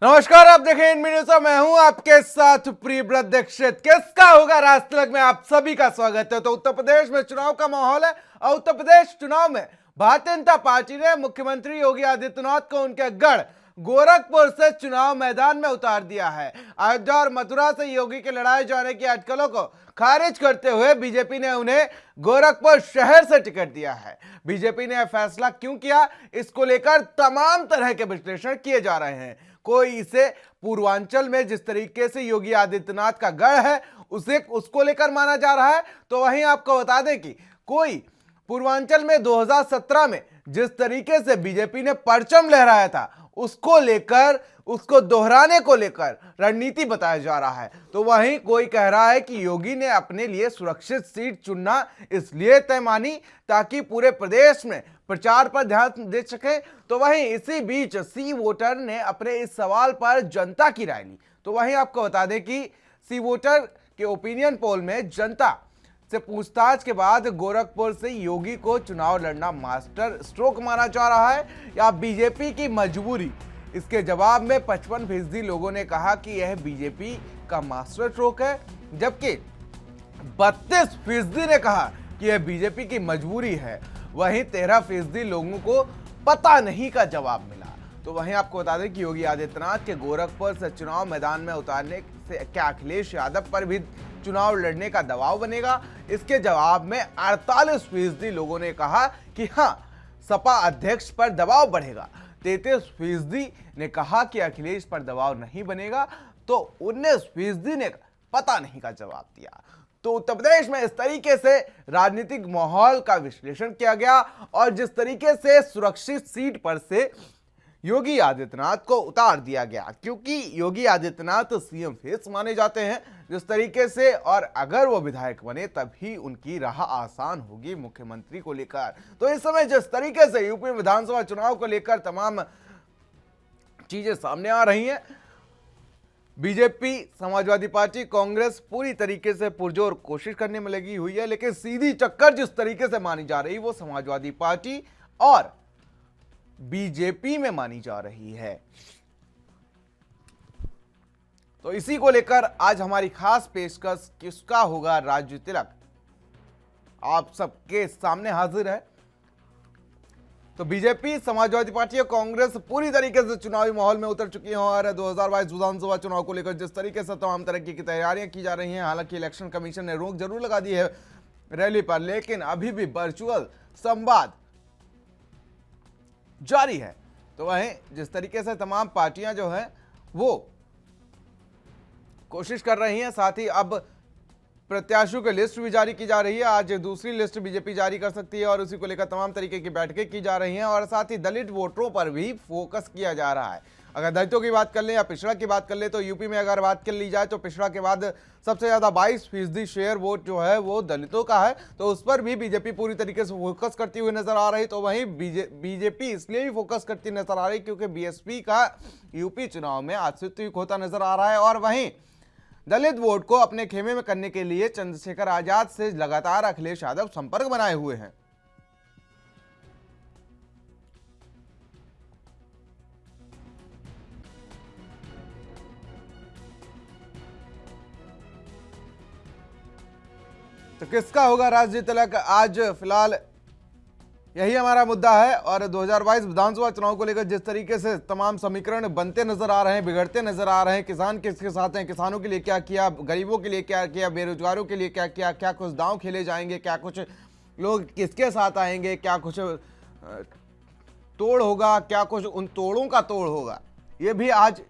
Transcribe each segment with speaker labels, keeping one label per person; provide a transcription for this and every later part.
Speaker 1: नमस्कार, आप देखें इन न्यूज़। मैं हूं आपके साथ प्रियव्रत दीक्षित। किसका होगा राष्ट्रतिलक में आप सभी का स्वागत है। तो उत्तर प्रदेश में चुनाव का माहौल है और उत्तर प्रदेश चुनाव में भारतीय जनता पार्टी ने मुख्यमंत्री योगी आदित्यनाथ को उनके गढ़ गोरखपुर से चुनाव मैदान में उतार दिया है। अयोध्या और मथुरा से योगी के लड़ाए जाने की अटकलों को खारिज करते हुए बीजेपी ने उन्हें गोरखपुर शहर से टिकट दिया है। बीजेपी ने यह फैसला क्यों किया, इसको लेकर तमाम तरह के विश्लेषण किए जा रहे हैं। कोई इसे पूर्वांचल में जिस तरीके से योगी आदित्यनाथ का गढ़ है उसको लेकर माना जा रहा है, तो वहीं आपको बता दें कि कोई पूर्वांचल में 2017 में जिस तरीके से बीजेपी ने परचम लहराया था उसको लेकर, उसको दोहराने को लेकर रणनीति बताया जा रहा है। तो वहीं कोई कह रहा है कि योगी ने अपने लिए सुरक्षित सीट चुनना इसलिए तय मानी ताकि पूरे प्रदेश में प्रचार पर ध्यान दे सके। तो वहीं इसी बीच सी वोटर ने अपने इस सवाल पर जनता की राय ली। तो वहीं आपको बता दें कि सी वोटर के ओपिनियन पोल में जनता से पूछताछ के बाद गोरखपुर से योगी को चुनाव लड़ना मास्टर स्ट्रोक माना जा रहा है या बीजेपी की मजबूरी। इसके जवाब में 55% लोगों ने कहा कि यह बीजेपी का मास्टर स्ट्रोक है, जबकि 32% ने कहा कि यह बीजेपी की मजबूरी है। वहीं 13% लोगों को पता नहीं का जवाब मिला। तो वहीं आपको बता दें कि योगी आदित्यनाथ के गोरखपुर से चुनाव मैदान में उतारने से क्या अखिलेश यादव पर भी चुनाव लड़ने का दबाव बनेगा। इसके जवाब में 48% लोगों ने कहा कि हां, सपा अध्यक्ष पर दबाव बढ़ेगा। 33% ने कहा कि अखिलेश पर दबाव नहीं बनेगा। तो 19% ने पता नहीं का जवाब दिया। तो उत्तर प्रदेश में इस तरीके से राजनीतिक माहौल का विश्लेषण किया गया और जिस तरीके से सुरक्षित सीट पर से योगी आदित्यनाथ को उतार दिया गया, क्योंकि योगी आदित्यनाथ सीएम फेस माने जाते हैं जिस तरीके से, और अगर वो विधायक बने तभी उनकी राह आसान होगी मुख्यमंत्री को लेकर। तो इस समय जिस तरीके से यूपी विधानसभा चुनाव को लेकर तमाम चीजें सामने आ रही हैं, बीजेपी, समाजवादी पार्टी, कांग्रेस पूरी तरीके से पुरजोर कोशिश करने में लगी हुई है, लेकिन सीधी टक्कर जिस तरीके से मानी जा रही वो समाजवादी पार्टी और बीजेपी में मानी जा रही है। तो इसी को लेकर आज हमारी खास पेशकश किसका होगा राज्य तिलक आप सबके सामने हाजिर है। तो बीजेपी, समाजवादी पार्टी और कांग्रेस पूरी तरीके से चुनावी माहौल में उतर चुकी हैं और 2022 विधानसभा चुनाव को लेकर जिस तरीके से तमाम तरह की तैयारियां की जा रही हैं। हालांकि इलेक्शन कमीशन ने रोक जरूर लगा दी है रैली पर, लेकिन अभी भी वर्चुअल संवाद जारी है। तो वहीं जिस तरीके से तमाम पार्टियां जो हैं वो कोशिश कर रही हैं, साथ ही अब प्रत्याशियों की लिस्ट भी जारी की जा रही है। आज दूसरी लिस्ट बीजेपी जारी कर सकती है और उसी को लेकर तमाम तरीके की बैठकें की जा रही हैं और साथ ही दलित वोटरों पर भी फोकस किया जा रहा है। अगर दलितों की बात कर लें या पिछड़ा की बात कर ले, तो यूपी में अगर बात कर ली जाए तो पिछड़ा के बाद सबसे ज्यादा 22% शेयर वोट जो है वो दलितों का है। तो उस पर भी बीजेपी पूरी तरीके से फोकस करती हुई नजर आ रही। तो वहीं बीजेपी इसलिए भी फोकस करती नजर आ रही क्योंकि बीएसपी का यूपी चुनाव में अस्तित्व होता नजर आ रहा है और वहीं दलित वोट को अपने खेमे में करने के लिए चंद्रशेखर आजाद से लगातार अखिलेश यादव संपर्क बनाए हुए हैं। तो किसका होगा राज्य तिलक, आज फिलहाल यही हमारा मुद्दा है। और 2022 विधानसभा चुनाव को लेकर जिस तरीके से तमाम समीकरण बनते नजर आ रहे हैं, बिगड़ते नजर आ रहे हैं, किसान किसके साथ हैं, किसानों के लिए क्या किया, गरीबों के लिए क्या किया, बेरोजगारों के लिए क्या किया, क्या कुछ दांव खेले जाएंगे, क्या कुछ लोग किसके साथ आएंगे, क्या कुछ तोड़ होगा, क्या कुछ उन तोड़ों का तोड़ होगा, ये भी आज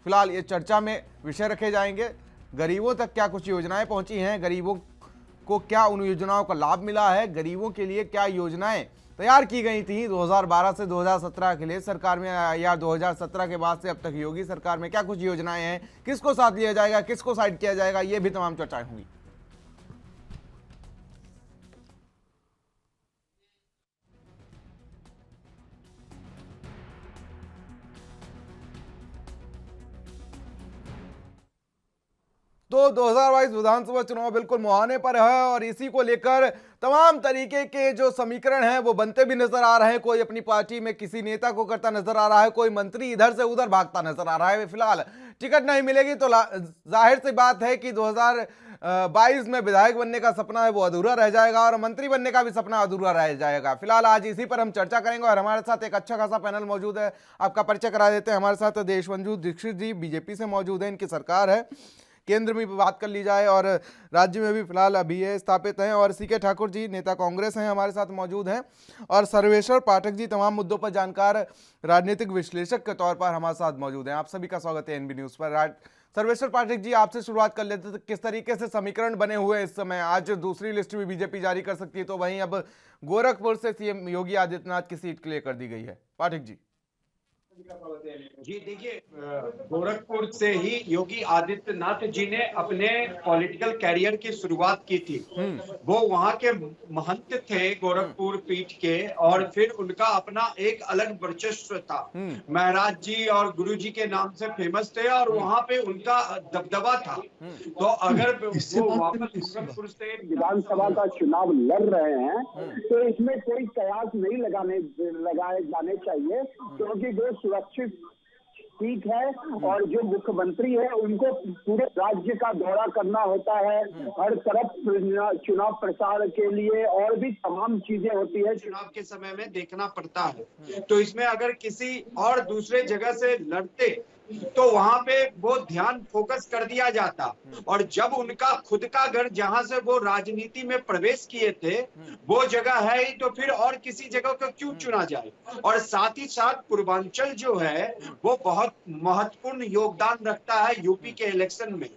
Speaker 1: फिलहाल ये चर्चा में विषय रखे जाएंगे। गरीबों तक क्या कुछ योजनाएं पहुंची हैं, गरीबों को क्या उन योजनाओं का लाभ मिला है, गरीबों के लिए क्या योजनाएं तैयार की गई थी 2012 से 2017 के लिए सरकार में, या 2017 के बाद से अब तक योगी सरकार में क्या कुछ योजनाएं हैं, किसको साथ लिया जाएगा, किसको साइड किया जाएगा, ये भी तमाम चर्चाएं होंगी। दोस्तों 2022 विधानसभा चुनाव बिल्कुल मुहाने पर है और इसी को लेकर तमाम तरीके के जो समीकरण हैं वो बनते भी नजर आ रहे हैं। कोई अपनी पार्टी में किसी नेता को करता नजर आ रहा है, कोई मंत्री इधर से उधर भागता नजर आ रहा है। फिलहाल टिकट नहीं मिलेगी तो जाहिर सी बात है कि 2022 में विधायक बनने का सपना है वो अधूरा रह जाएगा और मंत्री बनने का भी सपना अधूरा रह जाएगा। फिलहाल आज इसी पर हम चर्चा करेंगे और हमारे साथ एक अच्छा खासा पैनल मौजूद है। आपका परिचय करा देते हैं। हमारे साथ देशबंधु दीक्षित जी बीजेपी से मौजूद है, इनकी सरकार है, केंद्र में भी बात कर ली जाए और राज्य में भी फिलहाल अभी ये स्थापित हैं। और सीके ठाकुर जी नेता कांग्रेस हैं, हमारे साथ मौजूद हैं। और सर्वेश्वर पाठक जी तमाम मुद्दों पर जानकार राजनीतिक विश्लेषक के तौर पर हमारे साथ मौजूद हैं। आप सभी का स्वागत है एनबी न्यूज पर। सर्वेश्वर पाठक जी, आपसे शुरुआत कर लेते थे। किस तरीके से समीकरण बने हुए इस समय? आज दूसरी लिस्ट भी बीजेपी जारी कर सकती है, तो वहीं अब गोरखपुर से सीएम योगी आदित्यनाथ की सीट क्लियर कर दी गई है। पाठक जी
Speaker 2: जी देखिए, गोरखपुर से ही योगी आदित्यनाथ जी ने अपने पॉलिटिकल कैरियर की शुरुआत की थी। वो वहाँ के महंत थे गोरखपुर पीठ के, और फिर उनका अपना एक अलग वर्चस्व था। महाराज जी और गुरु जी के नाम से फेमस थे और वहाँ पे उनका दबदबा था। तो अगर वो वापस गोरखपुर से
Speaker 3: विधानसभा का चुनाव लड़ रहे हैं तो इसमें कोई कयास नहीं लगाए जाने चाहिए, क्योंकि जो सुरक्षित सीट है और जो मुख्यमंत्री है उनको पूरे राज्य का दौरा करना होता है, हर तरफ चुनाव प्रचार के लिए और भी तमाम चीजें होती है,
Speaker 2: चुनाव के समय में देखना पड़ता है। तो इसमें अगर किसी और दूसरे जगह से लड़ते तो वहां पे वो ध्यान फोकस कर दिया जाता, और जब उनका खुद का घर जहां से वो राजनीति में प्रवेश किए थे वो जगह है ही, तो फिर और किसी जगह को क्यों चुना जाए। और साथ ही साथ पूर्वांचल जो है वो बहुत महत्वपूर्ण योगदान रखता है यूपी के इलेक्शन में।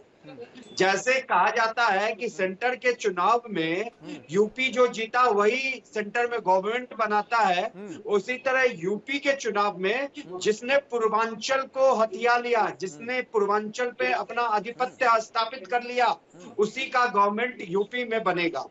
Speaker 2: जैसे कहा जाता है कि सेंटर के चुनाव में यूपी जो जीता वही सेंटर में गवर्नमेंट बनाता है, उसी तरह यूपी के चुनाव में जिसने पूर्वांचल को हथिया लिया, जिसने पूर्वांचल पे अपना आधिपत्य स्थापित कर लिया, उसी का गवर्नमेंट यूपी में बनेगा।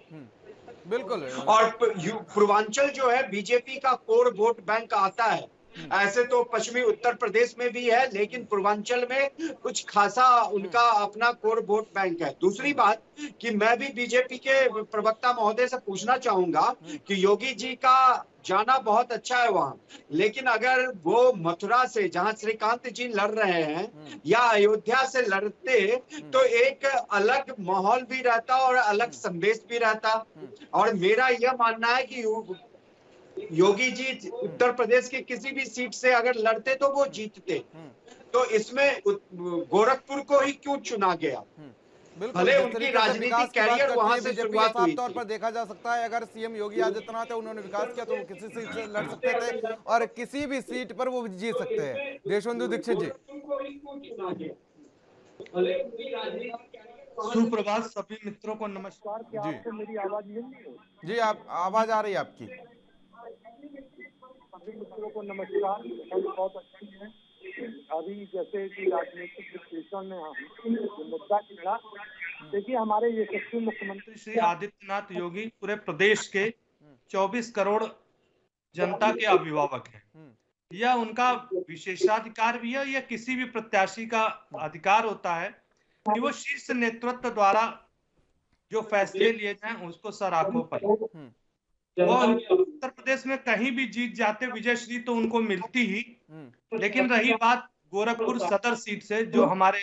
Speaker 1: बिल्कुल।
Speaker 2: और पूर्वांचल जो है बीजेपी का कोर वोट बैंक आता है। ऐसे तो पश्चिमी उत्तर प्रदेश में भी है, लेकिन पूर्वांचल में कुछ खासा उनका अपना कोर वोट बैंक है। दूसरी बात कि मैं भी बीजेपी के प्रवक्ता महोदय से पूछना चाहूंगा कि योगी जी का जाना बहुत अच्छा है वहां, लेकिन अगर वो मथुरा से जहां श्रीकांत जी लड़ रहे हैं या अयोध्या से लड़ते तो एक अलग माहौल भी रहता और अलग संदेश भी रहता। और मेरा यह मानना है कि योगी जी उत्तर प्रदेश के किसी भी सीट से अगर लड़ते तो वो जीतते, तो इसमें गोरखपुर को ही क्यों चुना गया? भले उनकी राजनीतिक कैरियर वहां से शुरुआत हुई।
Speaker 1: तौर पर देखा जा सकता है अगर सीएम योगी आदित्यनाथ है, उन्होंने विकास किया तो वो किसी सीट से लड़ सकते थे और किसी भी सीट पर वो जीत सकते हैं। देशबंधु दीक्षित जी।
Speaker 4: सुप्रभात सभी मित्रों को नमस्कार।
Speaker 3: क्या आपको मेरी आवाज मिल रही है?
Speaker 1: जी आप आवाज आ रही है आपकी।
Speaker 3: सभी मित्रों को नमस्कार। बहुत अच्छा है। अभी जैसे कि राजनीतिक विश्लेषण में मुद्दा छेड़ा, देखिए हमारे यशस्वी मुख्यमंत्री
Speaker 4: श्री आदित्यनाथ योगी पूरे प्रदेश के 24 करोड़ जनता के अभिभावक हैं। यह उनका विशेषाधिकार भी है, यह किसी भी प्रत्याशी का अधिकार होता है कि वो शीर्ष नेतृत्व द्वारा जो फैसले लिए जाएं उसको सराखों पर। वो उत्तर प्रदेश में कहीं भी जीत जाते विजयश्री तो उनको मिलती ही, लेकिन रही बात गोरखपुर सदर सीट से जो हमारे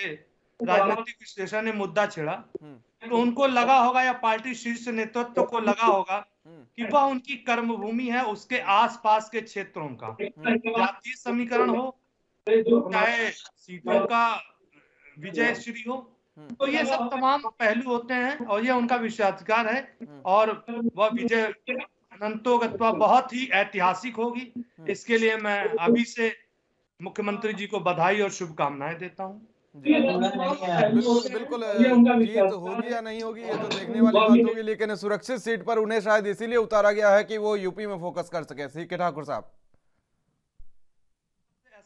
Speaker 4: राजनीतिक विश्लेषण ने मुद्दा छेड़ा, तो उनको लगा होगा या पार्टी शीर्ष नेतृत्व को लगा होगा कि वह उनकी कर्मभूमि है, उसके आसपास के क्षेत्रों का जातीय समीकरण हो चाहे सीटों का विजयश्री हो, तो ये सब तमाम पहलू होते हैं और ये उनका विशेषाधिकार है और वह विजय अनंतोगत्वा बहुत ही ऐतिहासिक होगी। इसके लिए मैं अभी से मुख्यमंत्री जी को बधाई और शुभकामनाएं देता हूं।
Speaker 1: बिल्कुल बिल्कुल, जीत होगी या नहीं होगी ये तो देखने वाली बात होगी, लेकिन सुरक्षित सीट पर उन्हें शायद इसीलिए उतारा गया है कि वो यूपी में फोकस कर सके। सीके ठाकुर साहब।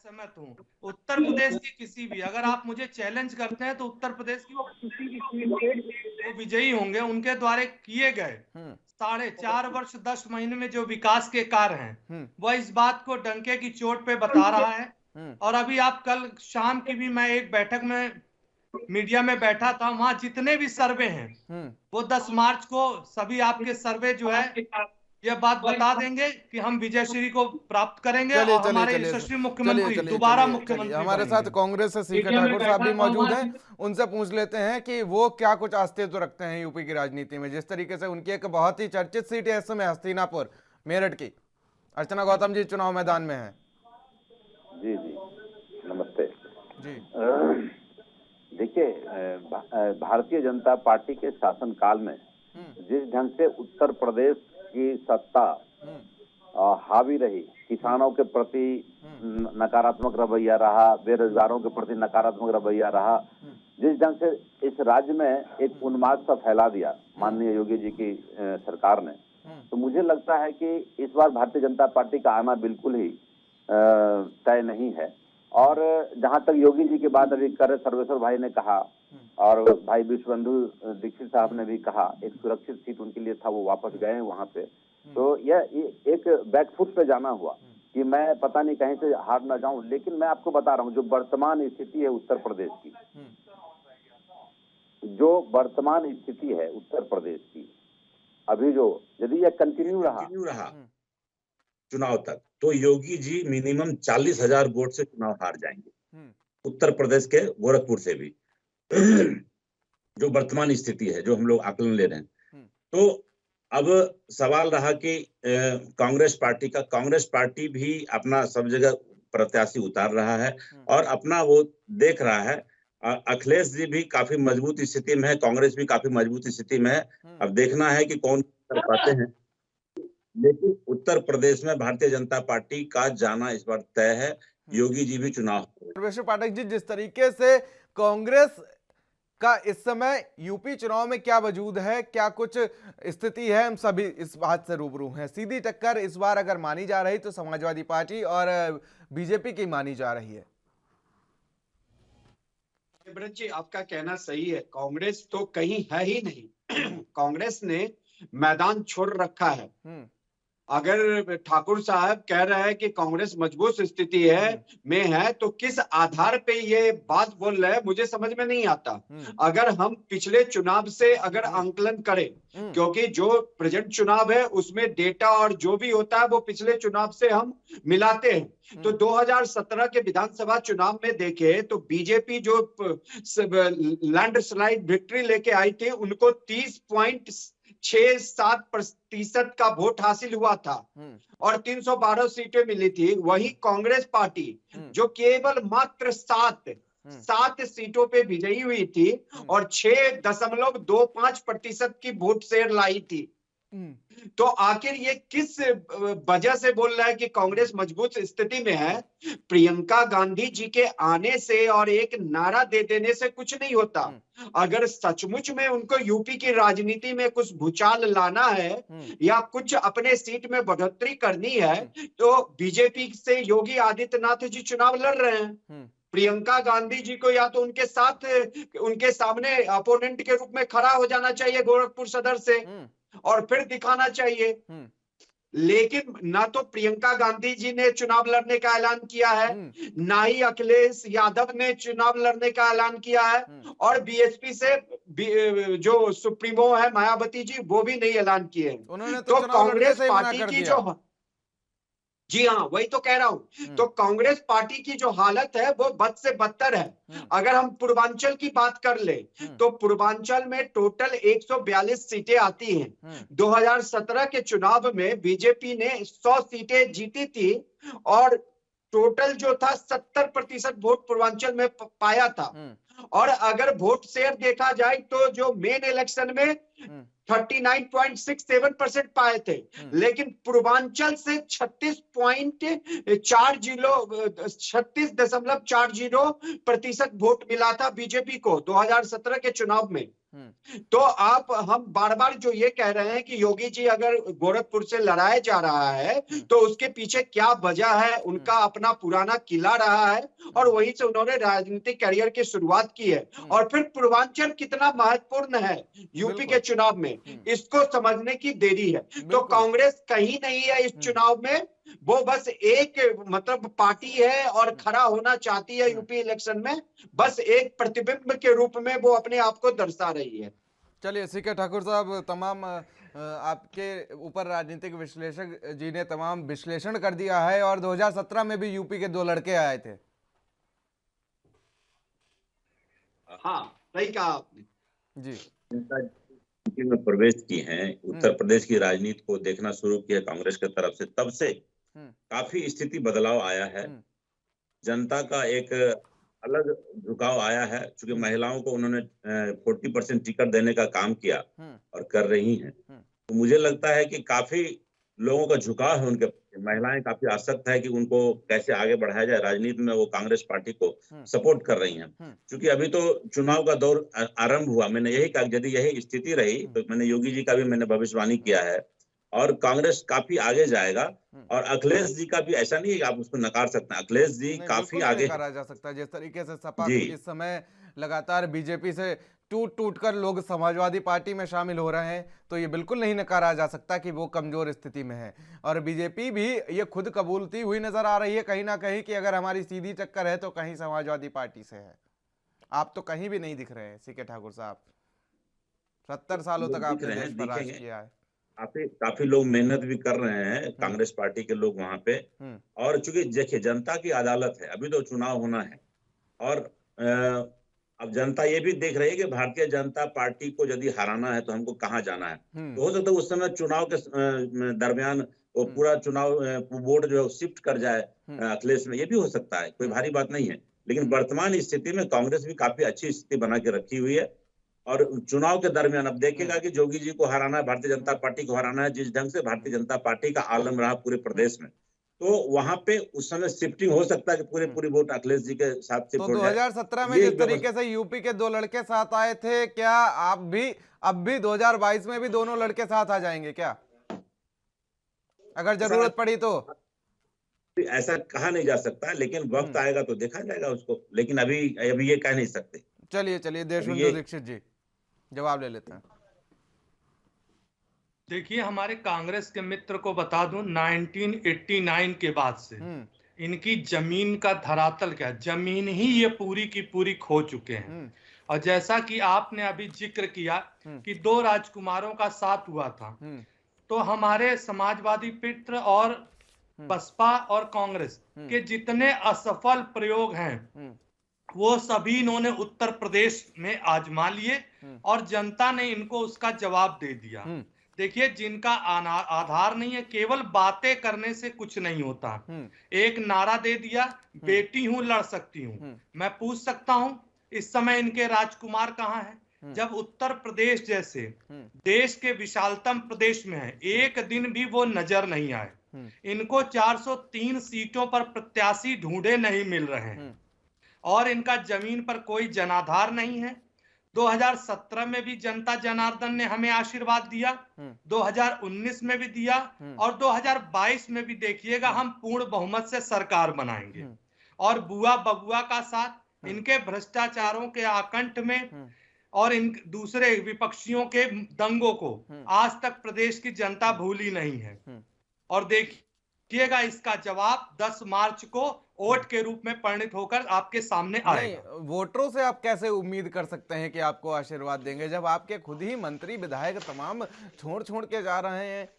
Speaker 4: सहमत हूँ। उत्तर प्रदेश की किसी भी, अगर आप मुझे चैलेंज करते हैं तो उत्तर प्रदेश की वो विजयी होंगे। उनके द्वारा किए गए 4.5 वर्ष 10 महीने में जो विकास के कार्य हैं वह इस बात को डंके की चोट पे बता रहा है। और अभी आप कल शाम की भी मैं एक बैठक में मीडिया में बैठा था, वहां जितने भी सर्वे हैं वो 10 मार्च को सभी आपके सर्वे जो है ये बात बता देंगे कि हम विजयश्री को प्राप्त करेंगे
Speaker 1: चलिए
Speaker 4: और
Speaker 1: चलिए
Speaker 4: हमारे
Speaker 1: चलिए
Speaker 4: यशस्वी
Speaker 1: चलिए
Speaker 4: मुख्यमंत्री
Speaker 1: चलिए
Speaker 4: दोबारा
Speaker 1: चलिए
Speaker 4: मुख्यमंत्री
Speaker 1: हमारे
Speaker 4: बनेंगे।
Speaker 1: साथ कांग्रेस से सीके ठाकुर साहब भी मौजूद हैं, उनसे पूछ लेते हैं कि वो क्या कुछ अस्तित्व रखते हैं यूपी की राजनीति में। जिस तरीके से उनकी एक बहुत ही चर्चित सीट है इस समय हस्तिनापुर मेरठ की, अर्चना गौतम जी चुनाव मैदान में है।
Speaker 5: जी जी नमस्ते
Speaker 1: जी
Speaker 5: देखिए, भारतीय जनता पार्टी के शासनकाल में जिस ढंग से उत्तर प्रदेश की सत्ता हावी रही, किसानों के प्रति नकारात्मक रवैया रहा, बेरोजगारों के प्रति नकारात्मक रवैया रहा, जिस ढंग से इस राज्य में एक उन्माद सा फैला दिया माननीय योगी जी की सरकार ने, तो मुझे लगता है कि इस बार भारतीय जनता पार्टी का आना बिल्कुल ही तय नहीं है। और जहां तक योगी जी की बात अभी कर सर्वेश्वर भाई ने कहा और भाई विश्वबंधु दीक्षित साहब ने भी कहा, एक सुरक्षित सीट उनके लिए था, वो वापस गए हैं वहां पे, तो यह एक बैकफुट पे जाना हुआ कि मैं पता नहीं कहीं से हार ना जाऊं। लेकिन मैं आपको बता रहा हूं, जो वर्तमान स्थिति है उत्तर प्रदेश की, जो वर्तमान स्थिति है उत्तर प्रदेश की, अभी जो यदि यह कंटिन्यू रहा
Speaker 6: चुनाव तक, तो योगी जी मिनिमम 40,000 वोट से चुनाव हार जाएंगे उत्तर प्रदेश के गोरखपुर से भी। जो वर्तमान स्थिति है, जो हम लोग आकलन ले रहे हैं, तो अब सवाल रहा कि कांग्रेस पार्टी भी अपना सब जगह प्रत्याशी उतार रहा है और अपना वो देख रहा है। अखिलेश जी भी काफी मजबूत स्थिति में है, कांग्रेस भी काफी मजबूत स्थिति में है। अब देखना है कि कौन कर पाते हैं। लेकिन उत्तर प्रदेश में भारतीय जनता पार्टी का जाना इस बार तय है, योगी जी भी चुनाव।
Speaker 1: सर्वेश्वर पाठक जी, जिस तरीके से कांग्रेस का इस समय यूपी चुनाव में क्या वजूद है, क्या कुछ स्थिति है, हम सभी इस बात से रूबरू हैं। सीधी टक्कर इस बार अगर मानी जा रही तो समाजवादी पार्टी और बीजेपी की मानी जा रही है।
Speaker 2: ब्रज जी, आपका कहना सही है, कांग्रेस तो कहीं है ही नहीं। कांग्रेस ने मैदान छोड़ रखा है। अगर ठाकुर साहब कह रहे हैं कि कांग्रेस मजबूत स्थिति में है, तो किस आधार पे ये बात बोल रहे हैं मुझे समझ में नहीं आता। अगर हम पिछले चुनाव से अगर आंकलन करें, क्योंकि जो प्रेजेंट चुनाव है उसमें डेटा और जो भी होता है वो पिछले चुनाव से हम मिलाते हैं, तो 2017 के विधानसभा चुनाव में देखे तो बीजेपी जो लैंडस्लाइड विक्ट्री लेके आई थी, उनको 30.67% का वोट हासिल हुआ था और 312 सीटें मिली थी। वही कांग्रेस पार्टी जो केवल मात्र 7 सीटों पे विजयी हुई थी और 6.25% की वोट शेयर लाई थी। तो आखिर ये किस वजह से बोल रहा है कि कांग्रेस मजबूत स्थिति में है? प्रियंका गांधी जी के आने से और एक नारा दे देने से कुछ नहीं होता। अगर सचमुच में उनको यूपी की राजनीति में कुछ भूचाल लाना है या कुछ अपने सीट में बढ़ोतरी करनी है, तो बीजेपी से योगी आदित्यनाथ जी चुनाव लड़ रहे हैं। प्रियंका गांधी जी को या तो उनके साथ, उनके सामने अपोनेंट के रूप में खड़ा हो जाना चाहिए गोरखपुर सदर से और फिर दिखाना चाहिए। लेकिन ना तो प्रियंका गांधी जी ने चुनाव लड़ने का ऐलान किया है, ना ही अखिलेश यादव ने चुनाव लड़ने का ऐलान किया है, और बीएसपी से जो सुप्रीमो है मायावती जी, वो भी नहीं ऐलान किए हैं। तो कांग्रेस पार्टी की जो, जी हाँ, वही तो कह रहा हूं, तो कांग्रेस पार्टी की जो हालत है वो बद से बदतर है। अगर हम पूर्वांचल की बात कर ले तो पूर्वांचल में टोटल 142 सीटें आती हैं। 2017 के चुनाव में बीजेपी ने 100 सीटें जीती थी और टोटल जो था 70% वोट पूर्वांचल में पाया था। और अगर वोट शेयर देखा जाए तो जो मेन इलेक्शन में 39.67% पाए थे, लेकिन पूर्वांचल से 36.40% वोट मिला था बीजेपी को 2017 के चुनाव में। तो आप, हम बार बार जो ये कह रहे हैं कि योगी जी अगर गोरखपुर से लड़ाया जा रहा है तो उसके पीछे क्या वजह है? उनका अपना पुराना किला रहा है और वहीं से उन्होंने राजनीतिक करियर की शुरुआत की है। और फिर पूर्वांचल कितना महत्वपूर्ण है यूपी के चुनाव में, इसको समझने की देरी है। तो कांग्रेस कहीं नहीं है इस चुनाव में, वो बस एक मतलब पार्टी है और खड़ा होना चाहती है यूपी इलेक्शन में, बस एक प्रतिबिंब के रूप में वो अपने आप को दर्शा रही है।
Speaker 1: चलिए सीके ठाकुर साहब, तमाम आपके ऊपर राजनीतिक विश्लेषक जी ने तमाम विश्लेषण कर दिया है, और 2017 में भी यूपी के 2 लड़के आए थे।
Speaker 2: हाँ, सही कहा आपने
Speaker 1: जी।
Speaker 6: यूपी में प्रवेश की हैं, उत्तर प्रदेश की राजनीति को देखना शुरू किया कांग्रेस की तरफ से, तब से काफी स्थिति बदलाव आया है। जनता का एक अलग झुकाव आया है, क्योंकि महिलाओं को उन्होंने 40% टिकट देने का काम किया और कर रही हैं। तो मुझे लगता है कि काफी लोगों का झुकाव है उनके, महिलाएं काफी आसक्त है कि उनको कैसे आगे बढ़ाया जाए राजनीति में, वो कांग्रेस पार्टी को सपोर्ट कर रही हैं। क्योंकि अभी तो चुनाव का दौर आरंभ हुआ, मैंने यही कहा यदि यही स्थिति रही तो मैंने योगी जी का भी मैंने भविष्यवाणी किया है, और कांग्रेस काफी आगे जाएगा। और अखिलेश जी का भी ऐसा नहीं है कि आप उसको नकार सकते हैं, अखिलेश जी काफी आगे
Speaker 1: नकारा जा सकता है। जिस तरीके से सपा इस समय लगातार बीजेपी से टूट कर लोग समाजवादी पार्टी में शामिल हो रहे हैं, तो ये बिल्कुल नहीं नकारा जा सकता कि वो कमजोर स्थिति में है। और बीजेपी भी ये खुद कबूलती हुई नजर आ रही है कहीं ना कहीं कि अगर हमारी सीधी टक्कर है तो कहीं समाजवादी पार्टी से है। आप तो कहीं भी नहीं दिख रहे हैं सीके ठाकुर साहब, 70 सालों तक आपने देश पर राज किया है।
Speaker 6: काफी लोग मेहनत भी कर रहे हैं, कांग्रेस पार्टी के लोग वहां पे। और चूंकि देखिए जनता की अदालत है, अभी तो चुनाव होना है, और अब जनता ये भी देख रही है कि भारतीय जनता पार्टी को यदि हराना है तो हमको कहाँ जाना है। तो हो सकता है उस समय चुनाव के दरमियान वो पूरा चुनाव वोट जो है शिफ्ट कर जाए अखिलेश में, ये भी हो सकता है, कोई भारी बात नहीं है। लेकिन वर्तमान स्थिति में कांग्रेस भी काफी अच्छी स्थिति बना के रखी हुई है, और चुनाव के दरमियान अब देखेगा कि योगी जी को हराना है, भारतीय जनता पार्टी को हराना है, जिस ढंग से भारतीय जनता पार्टी का आलम रहा पूरे प्रदेश में, तो वहां पे उस समय शिफ्टिंग हो सकता है कि पूरी वोट अखिलेश जी के साथ शिफ्ट हो जाए।
Speaker 1: 2017 में जिस तरीके से यूपी के 2 लड़के साथ आए थे, क्या आप भी अब भी 2022 में भी दोनों लड़के साथ आ जाएंगे क्या, अगर जरूरत पड़ी तो?
Speaker 6: ऐसा कहा नहीं जा सकता, लेकिन वक्त आएगा तो देखा जाएगा उसको, लेकिन अभी ये कह नहीं सकते।
Speaker 1: चलिए देशबंधु दीक्षित जी जवाब ले लेते हैं।
Speaker 4: देखिए, हमारे कांग्रेस के मित्र को बता दूं, 1989 के बाद से इनकी जमीन का धरातल क्या, जमीन ही ये पूरी की पूरी खो चुके हैं। और जैसा कि आपने अभी जिक्र किया कि 2 राजकुमारों का साथ हुआ था, तो हमारे समाजवादी मित्र और बसपा और कांग्रेस के जितने असफल प्रयोग हैं वो सभी इन्होंने उत्तर प्रदेश में आजमा लिए, और जनता ने इनको उसका जवाब दे दिया। देखिए, जिनका आधार नहीं है, केवल बातें करने से कुछ नहीं होता। एक नारा दे दिया, बेटी हूं लड़ सकती हूं। मैं पूछ सकता हूं इस समय इनके राजकुमार कहां हैं? जब उत्तर प्रदेश जैसे देश के विशालतम प्रदेश में है, एक दिन भी वो नजर नहीं आए। इनको 403 सीटों पर प्रत्याशी ढूंढे नहीं मिल रहे हैं, और इनका जमीन पर कोई जनाधार नहीं है। 2017 में भी जनता जनार्दन ने हमें आशीर्वाद दिया, 2019 में भी दिया, और 2022 में भी देखिएगा हम पूर्ण बहुमत से सरकार बनाएंगे। और बुआ बबुआ का साथ, इनके भ्रष्टाचारों के आकंठ में और इन दूसरे विपक्षियों के दंगों को आज तक प्रदेश की जनता भूली नहीं है। और देखिएगा इसका जवाब 10 मार्च को वोट के रूप में परिणित होकर आपके सामने आएगा।
Speaker 1: वोटरों से आप कैसे उम्मीद कर सकते हैं कि आपको आशीर्वाद देंगे, जब आपके खुद ही मंत्री विधायक तमाम छोड़ के जा रहे हैं?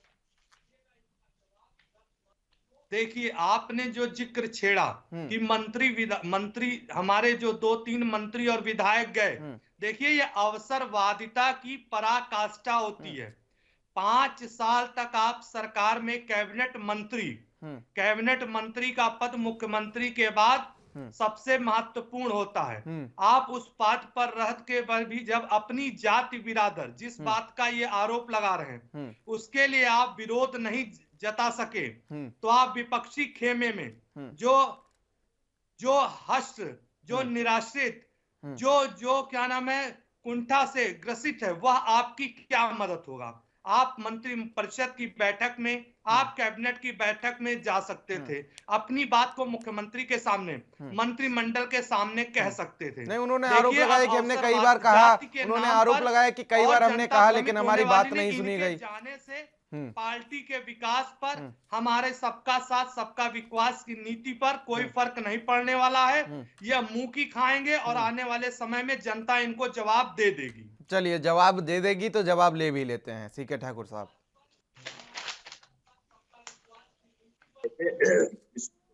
Speaker 4: देखिए, आपने जो जिक्र छेड़ा कि मंत्री हमारे जो 2-3 मंत्री और विधायक गए, देखिए ये अवसरवादिता की पराकाष्ठा होती है। 5 साल तक आप सरकार में कैबिनेट मंत्री का पद मुख्यमंत्री के बाद सबसे महत्वपूर्ण होता है। आप उस पद पर रह के बाद भी जब अपनी जाति बिरादर जिस बात का ये आरोप लगा रहे हैं उसके लिए आप विरोध नहीं जता सके, तो आप विपक्षी खेमे में जो हष्ट, जो निराश्रित, जो क्या नाम है कुंठा से ग्रसित है, वह आपकी क्या मदद होगा? आप मंत्री परिषद की बैठक में, आप कैबिनेट की बैठक में जा सकते थे, अपनी बात को मुख्यमंत्री के सामने, मंत्रिमंडल के सामने कह सकते थे।
Speaker 1: नहीं, उन्होंने आरोप लगाया कि हमने कई बार कहा, उन्होंने आरोप लगाया कि कई बार हमने कहा लेकिन हमारी बात नहीं सुनी गई।
Speaker 4: जाने से पार्टी के विकास पर, हमारे सबका साथ सबका विकास की नीति पर कोई फर्क नहीं पड़ने वाला है। यह मुंह की खाएंगे और आने वाले समय में जनता इनको जवाब दे देगी।
Speaker 1: चलिए, जवाब दे देगी तो जवाब ले भी लेते हैं। सीके ठाकुर साहब।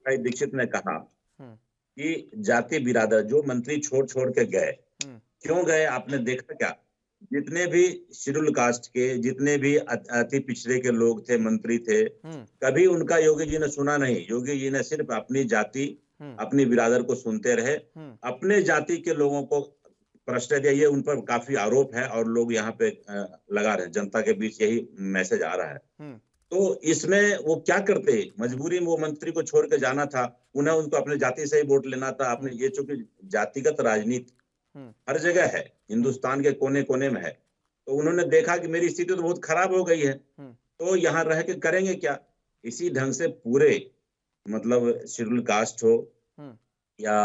Speaker 6: दीक्षित ने कहा कि जाति बिरादर जो मंत्री छोड़ छोड़ के गए, क्यों गए आपने देखा क्या? जितने भी शेड्यूल कास्ट के, जितने भी अति पिछड़े के लोग थे, मंत्री थे, कभी उनका योगी जी ने सुना नहीं। योगी जी ने सिर्फ अपनी जाति, अपनी बिरादर को सुनते रहे, अपने जाति के लोगों को प्रश्न दिया। ये उन पर काफी आरोप है और लोग यहाँ पे लगा रहे हैं, जनता के बीच यही मैसेज आ रहा है। तो इसमें वो क्या करते, मजबूरी में वो मंत्री को छोड़ के जाना था, उन्हें उनको अपने जाति से ही वोट लेना था। अपने ये चूंकि जातिगत राजनीति हर जगह है, हिंदुस्तान के कोने कोने में है, तो उन्होंने देखा कि मेरी स्थिति तो बहुत खराब हो गई है, तो यहाँ रह के करेंगे क्या। इसी ढंग से पूरे मतलब शेड्यूल कास्ट हो या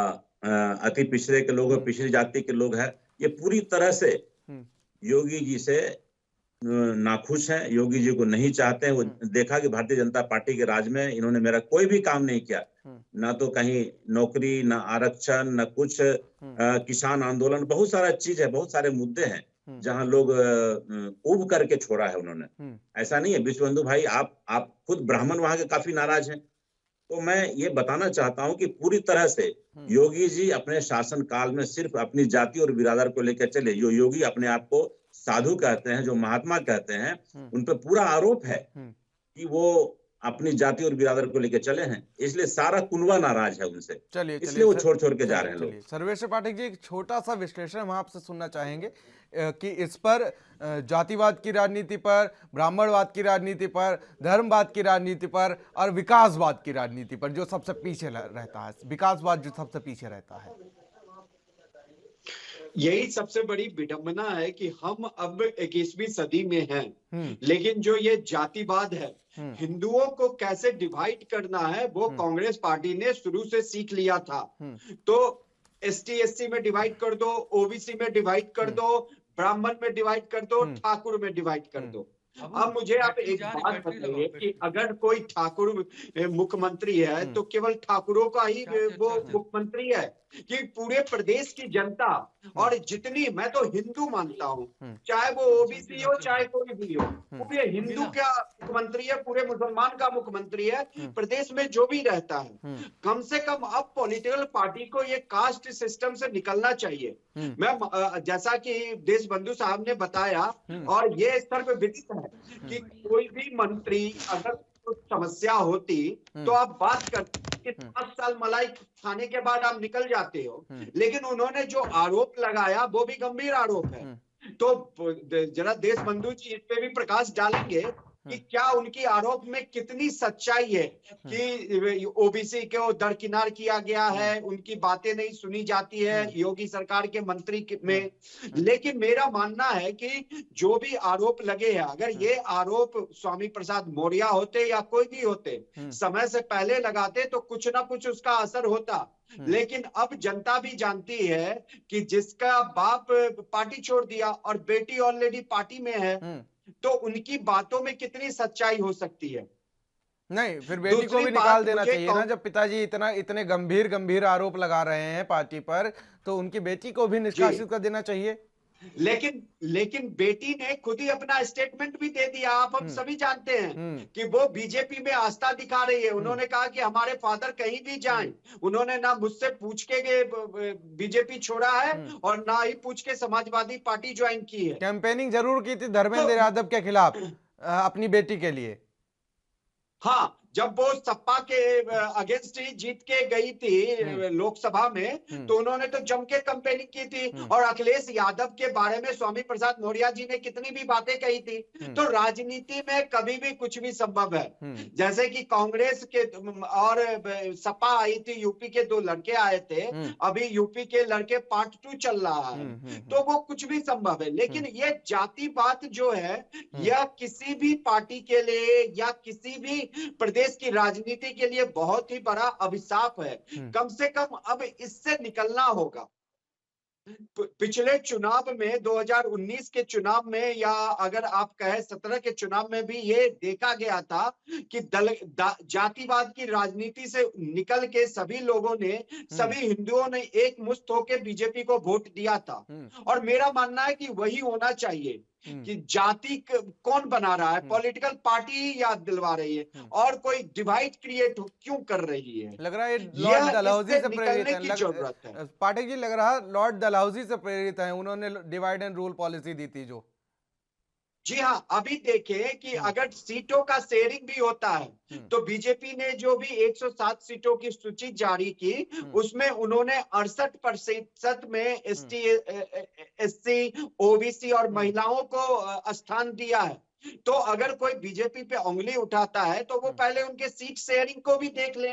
Speaker 6: अति पिछड़े के लोग हो, पिछड़ी जाति के लोग हैं, ये पूरी तरह से योगी जी से नाखुश हैं, योगी जी को नहीं चाहते हैं। वो देखा कि भारतीय जनता पार्टी के राज में इन्होंने मेरा कोई भी काम नहीं किया, ना तो कहीं नौकरी, ना आरक्षण, ना कुछ किसान आंदोलन, बहुत सारा चीज है, बहुत सारे मुद्दे हैं जहां लोग उब करके छोड़ा है उन्होंने। ऐसा नहीं है विश्वबंधु भाई, आप खुद ब्राह्मण वहां के काफी नाराज हैं। तो मैं ये बताना चाहता हूं कि पूरी तरह से योगी जी अपने शासन काल में सिर्फ अपनी जाति और बिरादर को लेकर चले। जो योगी अपने आप को साधु कहते हैं, जो महात्मा कहते हैं, उन पर पूरा आरोप है कि वो अपनी जाति और बिरादर को लेकर चले हैं, इसलिए सारा कुनवा नाराज है उनसे।
Speaker 1: चलिए,
Speaker 6: इसलिए वो छोड़ छोड़ के जा रहे हैं लोग।
Speaker 1: सर्वेश्वर पाठक जी, एक छोटा सा विश्लेषण हम आपसे सुनना चाहेंगे कि इस पर जातिवाद की राजनीति पर, ब्राह्मणवाद की राजनीति पर, धर्मवाद की राजनीति पर और विकासवाद की राजनीति पर जो सबसे पीछे रहता है, विकासवाद जो सबसे पीछे रहता है।
Speaker 2: यही सबसे बड़ी विडंबना है कि हम अब 21वीं सदी में हैं, लेकिन जो ये जातिवाद है, हिंदुओं को कैसे डिवाइड करना है, वो कांग्रेस पार्टी ने शुरू से सीख लिया था। तो एसटी एससी में डिवाइड कर दो, ओबीसी में डिवाइड कर दो, ब्राह्मण में डिवाइड कर दो, ठाकुर में डिवाइड कर दो। अब मुझे आप एक बात बताइए कि अगर कोई ठाकुर मुख्यमंत्री है तो केवल ठाकुरों का ही वो मुख्यमंत्री है कि पूरे प्रदेश की जनता, और जितनी, मैं तो हिंदू मानता हूँ, चाहे वो ओबीसी हो चाहे कोई भी हो, पूरे हिंदू का मुख्यमंत्री है, पूरे मुसलमान का मुख्यमंत्री है, प्रदेश में जो भी रहता है। कम से कम अब पॉलिटिकल पार्टी को ये कास्ट सिस्टम से निकलना चाहिए। मैं जैसा कि देश बंधु साहब ने बताया, और ये सर्वविदित है कि कोई भी मंत्री अगर कुछ समस्या होती तो आप बात करते कि 5 साल मलाई खाने के बाद आप निकल जाते हो, लेकिन उन्होंने जो आरोप लगाया वो भी गंभीर आरोप है। तो जरा देश बंधु जी इस पे भी प्रकाश डालेंगे कि क्या उनकी आरोप में कितनी सच्चाई है कि ओबीसी को दरकिनार किया गया है, उनकी बातें नहीं सुनी जाती है योगी सरकार के मंत्री में। लेकिन मेरा मानना है कि जो भी आरोप लगे हैं, अगर ये आरोप स्वामी प्रसाद मौर्य होते या कोई भी होते, समय से पहले लगाते तो कुछ ना कुछ उसका असर होता। लेकिन अब जनता भी जानती है कि जिसका बाप पार्टी छोड़ दिया और बेटी ऑलरेडी पार्टी में है, तो उनकी बातों में कितनी सच्चाई हो सकती है।
Speaker 1: नहीं, फिर बेटी को भी निकाल देना चाहिए ना। जब पिताजी इतने गंभीर आरोप लगा रहे हैं पार्टी पर, तो उनकी बेटी को भी निष्कासित कर देना चाहिए।
Speaker 2: लेकिन बेटी ने खुद ही अपना स्टेटमेंट भी दे दिया। आप हम सभी जानते हैं कि वो बीजेपी में आस्था दिखा रही है। उन्होंने कहा कि हमारे फादर कहीं भी जाएं, उन्होंने ना मुझसे पूछ के बीजेपी छोड़ा है और ना ही पूछ के समाजवादी पार्टी ज्वाइन की है।
Speaker 1: कैंपेनिंग जरूर की थी धर्मेंद्र यादव के खिलाफ अपनी बेटी के लिए।
Speaker 2: हाँ, जब वो सपा के अगेंस्ट ही जीत के गई थी लोकसभा में, तो उन्होंने तो जम के कैंपेनिंग की थी। और अखिलेश यादव के बारे में स्वामी प्रसाद मौर्य जी ने कितनी भी बातें कही थी। तो राजनीति में कभी भी कुछ भी संभव है। जैसे कि कांग्रेस के और सपा आई थी, यूपी के 2 लड़के आए थे, अभी यूपी के लड़के पार्ट 2 चल रहा है, तो वो कुछ भी संभव है। लेकिन ये जातिवाद जो है, यह किसी भी पार्टी के लिए या किसी भी प्रदेश की राजनीति के लिए बहुत ही बड़ा अभिशाप है। कम से कम अब इससे निकलना होगा। पिछले चुनाव में 2019 के चुनाव में या अगर आप कहें 17 के चुनाव में भी ये देखा गया था कि जातिवाद की राजनीति से निकल के सभी लोगों ने, सभी हिंदुओं ने एक मुश्त होकर बीजेपी को वोट दिया था। और मेरा मानना है कि वही होना चाहिए कि जाति कौन बना रहा है, पॉलिटिकल पार्टी याद दिलवा रही है और कोई डिवाइड क्रिएट क्यों कर रही है।
Speaker 1: लग रहा है लॉर्ड डलहौजी से प्रेरित
Speaker 2: निकलने की जरूरत है।
Speaker 1: पाठक जी, लग रहा लॉर्ड डलहौजी से प्रेरित है, उन्होंने डिवाइड एंड रूल पॉलिसी दी थी जो।
Speaker 2: जी हाँ, अभी देखें कि अगर सीटों का शेयरिंग भी होता है तो बीजेपी ने जो भी 107 सीटों की सूची जारी की उसमें उन्होंने 68% में एससी, ओबीसी और महिलाओं को स्थान दिया है। तो अगर कोई बीजेपी पे उंगली उठाता है तो वो पहले उनके सीट शेयरिंग को भी देख ले।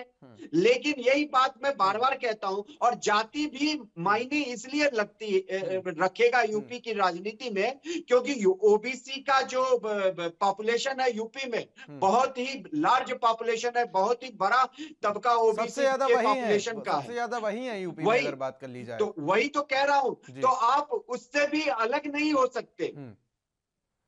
Speaker 2: लेकिन यही बात मैं बार बार कहता हूं, और जाति भी मायने इसलिए रखेगा यूपी की राजनीति में क्योंकि ओबीसी का जो पॉपुलेशन है यूपी में बहुत ही लार्ज पॉपुलेशन है, बहुत ही बड़ा तबका ओबीसी के पॉपुलेशन का है।
Speaker 1: सबसे ज्यादा वही है यूपी में अगर बात कर ली जाए
Speaker 2: तो वही तो कह रहा हूं, तो आप उससे भी अलग नहीं हो सकते।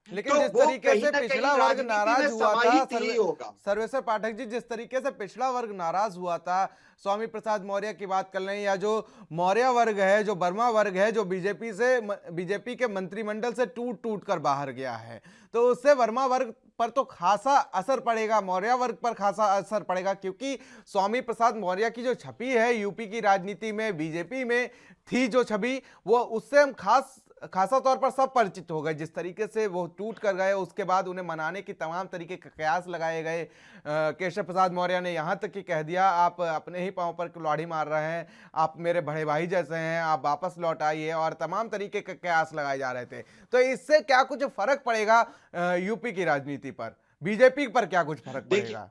Speaker 1: लेकिन जिस तरीके से पिछड़ा वर्ग नाराज हुआ था, सर्वेश्वर पाठक जी, जिस तरीके से पिछड़ा वर्ग नाराज हुआ था, स्वामी प्रसाद मौर्य की बात कर लें या जो मौर्य वर्ग है, जो वर्मा वर्ग है, जो बीजेपी के मंत्रिमंडल से टूट कर बाहर गया है, तो उससे वर्मा वर्ग पर तो खासा असर पड़ेगा, मौर्य वर्ग पर खासा असर पड़ेगा, क्योंकि स्वामी प्रसाद मौर्य की जो छवि है यूपी की राजनीति में, बीजेपी में थी जो छवि, वो उससे हम खासा तौर पर सब परिचित हो गए। जिस तरीके से वो टूट कर गए, उसके बाद उन्हें मनाने की तमाम तरीके के कयास लगाए गए। केशव प्रसाद मौर्य ने यहाँ तक कि कह दिया, आप अपने ही पांव पर कुल्हाड़ी मार रहे हैं, आप मेरे बड़े भाई जैसे हैं, आप वापस लौट आइए, और तमाम तरीके के कयास लगाए जा रहे थे। तो इससे क्या कुछ फर्क पड़ेगा यूपी की राजनीति पर, बीजेपी पर क्या कुछ फर्क पड़ेगा?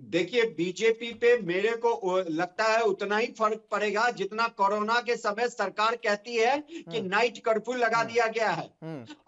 Speaker 2: देखिए, बीजेपी पे मेरे को लगता है उतना ही फर्क पड़ेगा जितना कोरोना के समय सरकार कहती है कि नाइट कर्फ्यू लगा दिया गया है।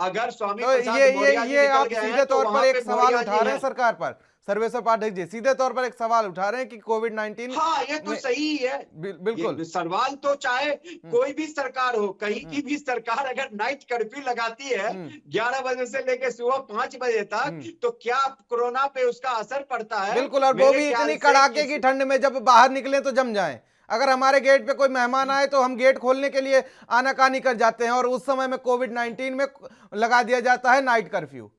Speaker 2: अगर स्वामी प्रसाद मौर्य
Speaker 1: ये आप सीधे तौर पर एक सवाल उठा रहे हैं सरकार पर, सर्वेश्वर पाठक जी सीधे तौर पर एक सवाल उठा रहे हैं कि कोविड-19,
Speaker 2: हाँ ये तो सही है,
Speaker 1: बिल्कुल
Speaker 2: सवाल तो चाहे कोई भी सरकार हो, कहीं की भी सरकार अगर नाइट कर्फ्यू लगाती है 11 बजे से लेकर सुबह 5 बजे तक, तो क्या कोरोना पे उसका असर पड़ता है?
Speaker 1: बिल्कुल, और वो भी इतनी कड़ाके की ठंड में, जब बाहर निकले तो जम जाए। अगर हमारे गेट पे कोई मेहमान आए तो हम गेट खोलने के लिए आनाकानी कर जाते हैं, और उस समय में कोविड-19 में लगा दिया जाता है नाइट कर्फ्यू।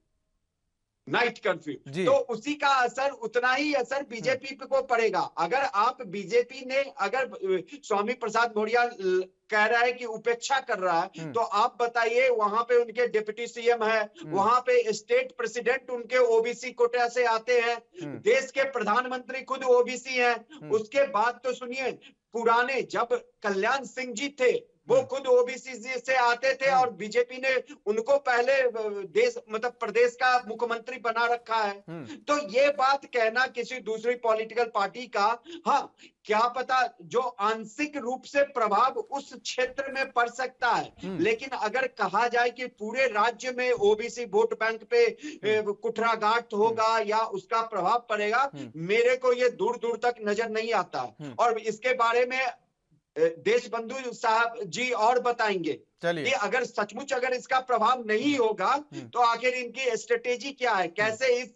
Speaker 2: तो उसी का असर, उतना ही असर बीजेपी को पड़ेगा। अगर आप बीजेपी ने, अगर स्वामी प्रसाद मौर्य कह रहा है कि उपेक्षा कर रहा है, तो आप बताइए, वहां पे उनके डिप्टी सीएम है, वहां पे स्टेट प्रेसिडेंट उनके ओबीसी कोटा से आते हैं, देश के प्रधानमंत्री खुद ओबीसी हैं। उसके बाद तो सुनिए, पुराने जब कल्याण सिंह जी थे वो खुद ओबीसी से आते थे, और बीजेपी ने उनको पहले देश मतलब प्रदेश का मुख्यमंत्री बना रखा है। तो ये बात कहना किसी दूसरी पॉलिटिकल पार्टी का, हाँ क्या पता जो आंशिक रूप से प्रभाव उस क्षेत्र में पड़ सकता है, लेकिन अगर कहा जाए कि पूरे राज्य में ओबीसी वोट बैंक पे कुठाराघात होगा या उसका प्रभाव पड़ेगा, मेरे को ये दूर दूर तक नजर नहीं आता। और इसके बारे में देश बंधु साहब जी और बताएंगे कि अगर सचमुच अगर इसका प्रभाव नहीं होगा तो आखिर इनकी स्ट्रेटेजी क्या है, कैसे इस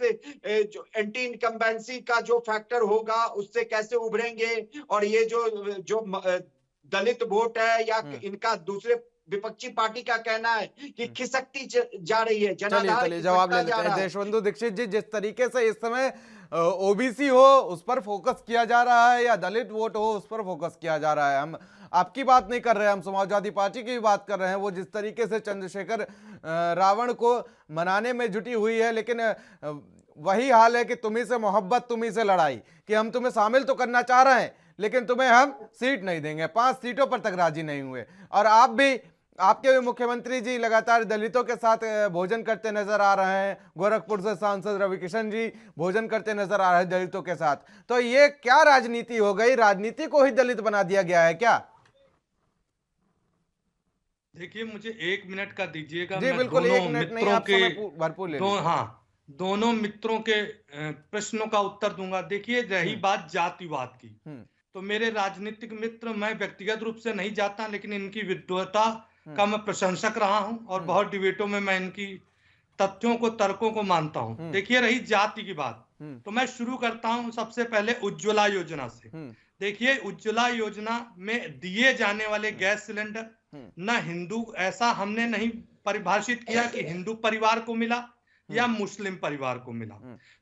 Speaker 2: जो एंटी इनकम्बेंसी का जो फैक्टर होगा उससे कैसे उभरेंगे, और ये जो दलित वोट है या इनका दूसरे विपक्षी पार्टी का कहना है कि खिसकती जा रही है,
Speaker 1: जनाधार जवाब ले लेते हैं। देशबंधु दीक्षित जी, जिस तरीके से इस समय ओबीसी हो उस पर फोकस किया जा रहा है या दलित वोट हो उस पर फोकस किया जा रहा है, हम आपकी बात नहीं कर रहे हैं, हम समाजवादी पार्टी की भी बात कर रहे हैं। वो जिस तरीके से चंद्रशेखर रावण को मनाने में जुटी हुई है, लेकिन वही हाल है कि तुम्ही से मोहब्बत तुम्ही से लड़ाई, कि हम तुम्हें शामिल तो करना चाह रहे हैं लेकिन तुम्हें हम सीट नहीं देंगे, 5 सीटों पर तक राजी नहीं हुए। और आप भी, आपके मुख्यमंत्री जी लगातार दलितों के साथ भोजन करते नजर आ रहे हैं, गोरखपुर से सांसद रविकिशन जी भोजन करते नजर आ रहे हैं दलितों के साथ। तो ये क्या राजनीति हो गई, राजनीति को ही दलित बना दिया गया है क्या?
Speaker 4: देखिए, मुझे 1 मिनट का दीजिएगा।
Speaker 1: जी बिल्कुल, 1 मिनट नहीं, आप समय भरपूर ले लीजिए।
Speaker 4: हाँ, दोनों मित्रों के प्रश्नों का उत्तर दूंगा। देखिए, रही बात जातिवाद की, तो मेरे राजनीतिक मित्र, मैं व्यक्तिगत रूप से नहीं जाता, लेकिन इनकी विद्वता का मैं प्रशंसक रहा हूं और बहुत डिबेटों में मैं इनकी तथ्यों को, तर्कों को मानता हूं। देखिए, रही जाति की बात, तो मैं शुरू करता हूं सबसे पहले उज्ज्वला योजना से। देखिए, उज्ज्वला योजना में दिए जाने वाले गैस सिलेंडर न हिंदू, ऐसा हमने नहीं परिभाषित किया कि हिंदू परिवार को मिला या मुस्लिम परिवार को मिला।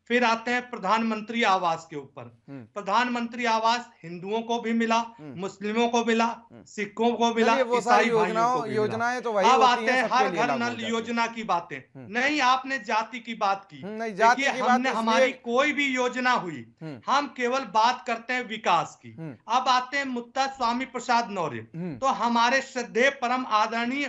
Speaker 4: फिर आते हैं प्रधानमंत्री आवास के ऊपर। प्रधानमंत्री आवास हिंदुओं को भी मिला, मुस्लिमों को मिला, सिखों को मिला, ईसाई भाइयों को भी मिला।
Speaker 1: तो वही
Speaker 4: अब
Speaker 1: होती
Speaker 4: आते
Speaker 1: हैं,
Speaker 4: हैं
Speaker 1: सबके
Speaker 4: हर
Speaker 1: लिए
Speaker 4: घर
Speaker 1: लागू
Speaker 4: नल
Speaker 1: हो जाती हैं।
Speaker 4: योजना की बातें। नहीं, आपने जाति की बात की।
Speaker 1: नहीं, जाति
Speaker 4: देखिए,
Speaker 1: की बात
Speaker 4: हमने
Speaker 1: इसलिए-
Speaker 4: हमारी कोई भी योजना हुई, हम केवल बात करते हैं विकास की। अब आते हैं मुद्दा स्वामी प्रसाद मौर्य। तो हमारे श्रद्धेय परम आदरणीय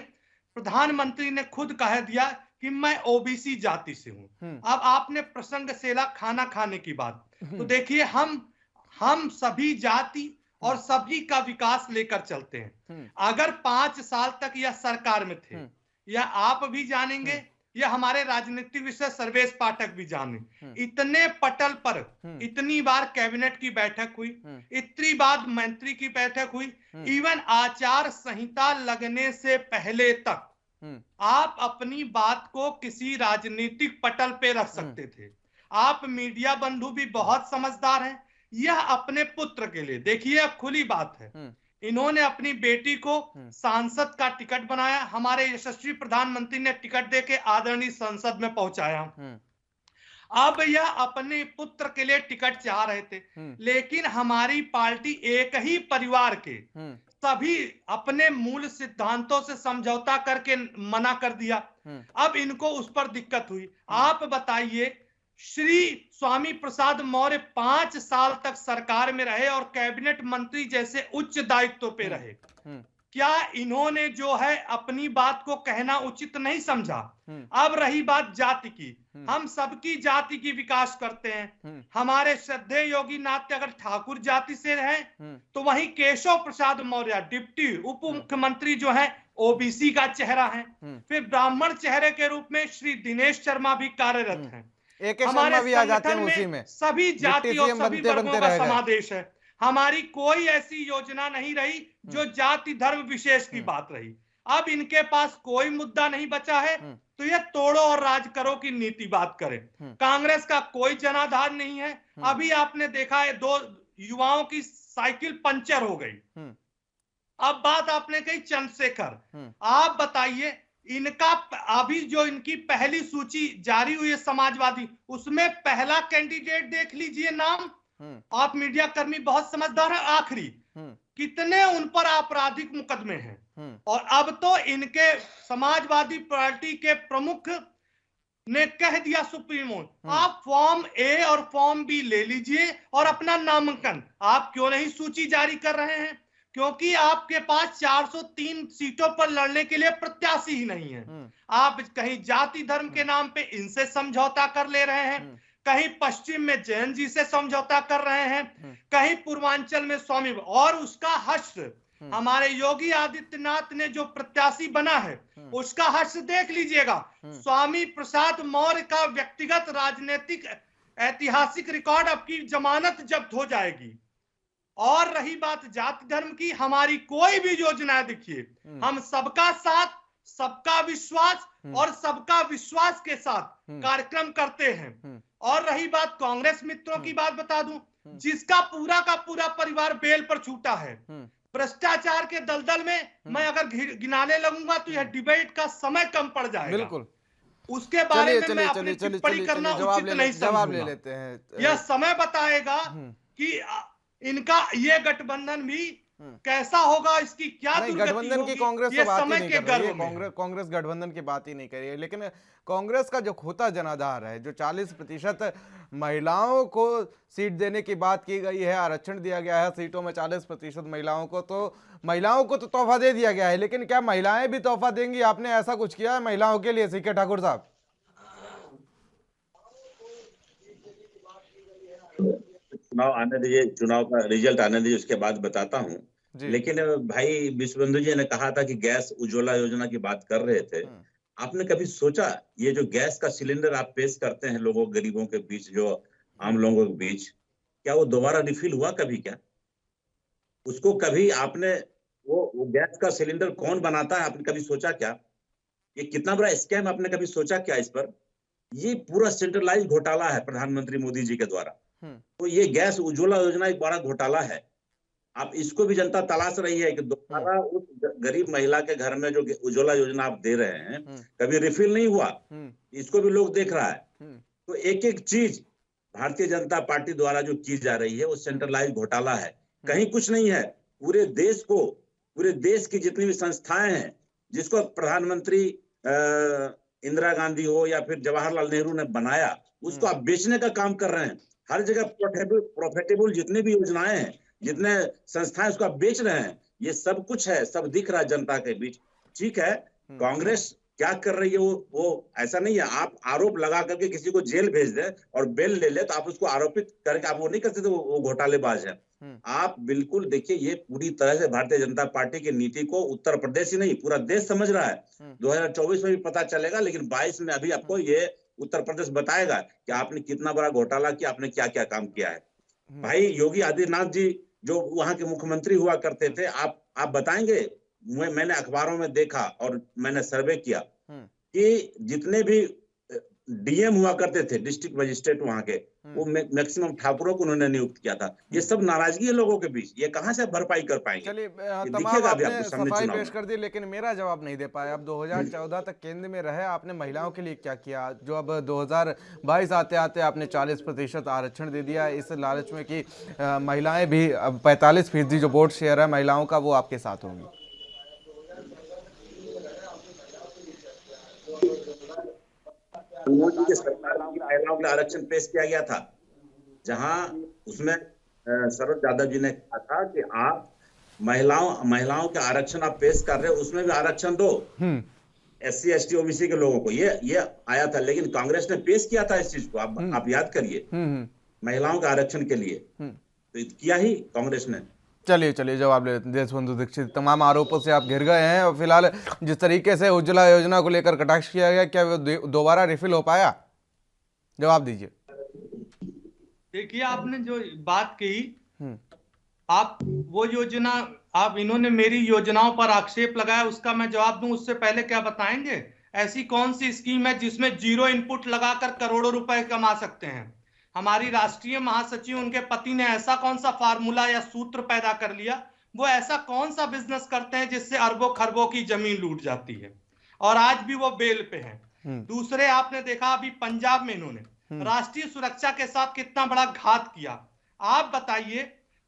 Speaker 4: प्रधानमंत्री ने खुद कह दिया कि मैं ओबीसी जाति से हूं। अब आपने प्रसंग सेला खाना खाने की बात, तो देखिए, हम सभी जाति और सभी का विकास लेकर चलते हैं। अगर 5 साल तक यह सरकार में थे, या आप भी जानेंगे या हमारे राजनीतिक विषय सर्वेश पाठक भी जाने, इतने पटल पर इतनी बार कैबिनेट की बैठक हुई, इतनी बार मंत्री की बैठक हुई, इवन आचार संहिता लगने से पहले तक आप अपनी बात को किसी राजनीतिक पटल पे रख सकते थे। आप मीडिया बंधु भी बहुत समझदार हैं। यह अपने पुत्र के लिए, देखिए, अब खुली बात है, इन्होंने अपनी बेटी को सांसद का टिकट बनाया, हमारे यशस्वी प्रधानमंत्री ने टिकट देके आदरणीय संसद में पहुंचाया। अब यह अपने पुत्र के लिए टिकट चाह रहे थे, लेकिन हमारी पार्टी एक ही परिवार के सभी अपने मूल सिद्धांतों से समझौता करके मना कर दिया। अब इनको उस पर दिक्कत हुई। आप बताइए, श्री स्वामी प्रसाद मौर्य 5 साल तक सरकार में रहे और कैबिनेट मंत्री जैसे उच्च दायित्व पे रहे। क्या इन्होंने जो है अपनी बात को कहना उचित नहीं समझा? अब रही बात जाति की, हम सबकी जाति की विकास करते हैं। हमारे श्रद्धेय योगी नाथ अगर ठाकुर जाति से हैं, तो वहीं केशव प्रसाद मौर्य डिप्टी उप मुख्यमंत्री जो है ओबीसी का चेहरा है। फिर ब्राह्मण चेहरे के रूप में श्री दिनेश शर्मा भी कार्यरत हैं। हमारे
Speaker 1: भी आ जाते हैं
Speaker 4: संगठन
Speaker 1: उसी
Speaker 4: में
Speaker 1: में,
Speaker 4: सभी जाति और सभी वर्गों का
Speaker 1: रह गए।
Speaker 4: समावेश है। हमारी कोई ऐसी योजना नहीं रही जो जाति धर्म विशेष की बात रही। अब इनके पास कोई मुद्दा नहीं बचा है, तो ये तोड़ो और राज करो की नीति बात करे। कांग्रेस का कोई जनाधार नहीं है। अभी आपने देखा है 2 युवाओं की साइकिल पंचर हो गई। अब बात आपने कही चंद्रशेखर, आप बताइए, इनका अभी जो इनकी पहली सूची जारी हुई है समाजवादी, उसमें पहला कैंडिडेट देख लीजिए नाम। आप मीडिया कर्मी बहुत समझदार है। आखिरी कितने उन पर आपराधिक मुकदमे हैं, और अब तो इनके समाजवादी पार्टी के प्रमुख ने कह दिया सुप्रीमो, आप फॉर्म ए और फॉर्म बी ले लीजिए और अपना नामांकन। आप क्यों नहीं सूची जारी कर रहे हैं? क्योंकि आपके पास 403 सीटों पर लड़ने के लिए प्रत्याशी ही नहीं है। आप कहीं जाति धर्म के नाम पे इनसे समझौता कर ले रहे हैं, कहीं पश्चिम में जैन जी से समझौता कर रहे हैं, कहीं पूर्वांचल में स्वामी, और उसका हश्र हमारे योगी आदित्यनाथ ने जो प्रत्याशी बना है उसका हश्र देख लीजिएगा। स्वामी प्रसाद मौर्य का व्यक्तिगत राजनीतिक ऐतिहासिक रिकॉर्ड, आपकी जमानत जब्त हो जाएगी। और रही बात जाति धर्म की, हमारी कोई भी योजना देखिए, हम सबका साथ, सबका विश्वास और सबका विश्वास के साथ कार्यक्रम करते हैं। और रही बात कांग्रेस मित्रों की बात बता दूं, जिसका पूरा का पूरा परिवार बेल पर छूटा है भ्रष्टाचार के दलदल में, मैं अगर गिनाने लगूंगा तो यह डिबेट का समय कम पड़ जाएगा।
Speaker 1: बिल्कुल,
Speaker 4: उसके बारे में मैं अपनी टिप्पणी करना उचित नहीं समझूंगा।
Speaker 1: लेते हैं।
Speaker 4: यह समय बताएगा कि इनका ये गठबंधन भी कैसा होगा, इसकी क्या
Speaker 1: गठबंधन की कांग्रेस
Speaker 4: ये
Speaker 1: तो बात ही
Speaker 4: समय
Speaker 1: नहीं
Speaker 4: के
Speaker 1: कर रही है।
Speaker 4: गर्भ में
Speaker 1: कांग्रेस गठबंधन की बात ही नहीं कर रही है, लेकिन कांग्रेस का जो खोता जनाधार है, जो 40% महिलाओं को सीट देने की बात की गई है, आरक्षण दिया गया है सीटों में 40% महिलाओं को, तो महिलाओं को तो तोहफा दे दिया गया है, लेकिन क्या महिलाएं भी तोहफा देंगी? आपने ऐसा कुछ किया है महिलाओं के लिए, सीके ठाकुर साहब?
Speaker 6: चुनाव आने दीजिए, चुनाव का रिजल्ट आने दीजिए, उसके बाद बताता हूँ। लेकिन भाई विश्वबंधु जी ने कहा था कि गैस उज्ज्वला योजना की बात कर रहे थे। आपने कभी सोचा ये जो गैस का सिलेंडर आप पेश करते हैं लोगों, गरीबों के बीच, जो आम लोगों के बीच, क्या वो दोबारा रिफिल हुआ कभी? क्या उसको कभी आपने वो गैस का सिलेंडर कौन बनाता है, आपने कभी सोचा क्या? ये कितना बड़ा स्कैम, आपने कभी सोचा क्या इस पर? ये पूरा सेंट्रलाइज घोटाला है प्रधानमंत्री मोदी जी के द्वारा। तो ये गैस उज्ज्वला योजना एक बड़ा घोटाला है। आप इसको भी जनता तलाश रही है कि दोबारा उस गरीब महिला के घर में जो उज्ज्वला योजना आप दे रहे हैं, कभी रिफिल नहीं हुआ, इसको भी लोग देख रहा है। तो एक एक चीज भारतीय जनता पार्टी द्वारा जो की जा रही है वो सेंट्रलाइज घोटाला है, कहीं कुछ नहीं है। पूरे देश की जितनी भी संस्थाएं हैं, जिसको प्रधानमंत्री इंदिरा गांधी हो या फिर जवाहरलाल नेहरू ने बनाया, उसको आप बेचने का काम कर रहे हैं। हर जगह प्रॉफिटेबल जितने भी योजनाएं हैं, जितने संस्थाएं, उसको आप बेच रहे हैं। ये सब कुछ है, सब दिख रहा है जनता के बीच। ठीक है, कांग्रेस क्या कर रही है वो ऐसा नहीं है। आप आरोप लगा करके किसी को जेल भेज दे और बेल ले ले तो आप उसको आरोपित करके आप वो नहीं करते, तो वो घोटालेबाज है। आप बिल्कुल देखिए, ये पूरी तरह से भारतीय जनता पार्टी की नीति को उत्तर प्रदेश ही नहीं पूरा देश समझ रहा है। 2024 में भी पता चलेगा, लेकिन 22 में अभी आपको ये उत्तर प्रदेश बताएगा कि आपने कितना बड़ा घोटाला किया, आपने क्या क्या काम किया है। भाई योगी आदित्यनाथ जी जो वहां के मुख्यमंत्री हुआ करते थे, आप बताएंगे? मैंने अखबारों में देखा और मैंने सर्वे किया कि जितने भी डीएम हुआ करते थे, डिस्ट्रिक्ट मजिस्ट्रेट वहां के, वो मैक्सिमम ठाकुरों को उन्होंने नियुक्त किया था। ये सब नाराजगी है लोगों के बीच, ये कहां से भरपाई कर पाएंगे?
Speaker 1: चलिए, तमाम आपने सफाई पेश कर दी, लेकिन मेरा जवाब नहीं दे पाया। अब 2014 तक केंद्र में रहे, आपने महिलाओं के लिए क्या किया? जो अब 2022 आते आते आपने 40% आरक्षण दे दिया, इस लालच में कि महिलाएं भी, अब 45% जो वोट शेयर है महिलाओं का, वो आपके साथ होंगी।
Speaker 6: मोदी की सरकार में महिलाओं के लिए आरक्षण पेश किया गया था, जहां उसमें सरोज यादव जी ने कहा था कि आप महिलाओं के आरक्षण आप पेश कर रहे हो, उसमें भी आरक्षण दो SC ST OBC के लोगों को। ये आया था, लेकिन कांग्रेस ने पेश किया था इस चीज को, आप याद करिए, महिलाओं के आरक्षण के लिए तो किया ही कांग्रेस ने।
Speaker 1: चलिए जवाब ले। देशबंधु दीक्षित, तमाम आरोपों से आप घिर गए हैं और फिलहाल जिस तरीके से उज्ज्वला योजना को लेकर कटाक्ष किया गया, क्या वो दोबारा रिफिल हो पाया? जवाब दीजिए।
Speaker 4: देखिए, आपने जो बात कही, आप वो योजना, आप इन्होंने मेरी योजनाओं पर आक्षेप लगाया, उसका मैं जवाब दूं उससे पहले क्या बताएंगे? ऐसी कौन सी स्कीम है जिसमें 0 इनपुट लगाकर करोड़ों रुपए कमा सकते हैं? हमारी राष्ट्रीय महासचिव, उनके पति ने ऐसा कौन सा फार्मूला या सूत्र पैदा कर लिया? वो ऐसा कौन सा बिजनेस करते हैं जिससे अरबों खरबों की जमीन लूट जाती है और आज भी वो बेल पे हैं? दूसरे, आपने देखा अभी पंजाब में इन्होंने राष्ट्रीय सुरक्षा के साथ कितना बड़ा घात किया। आप बताइए,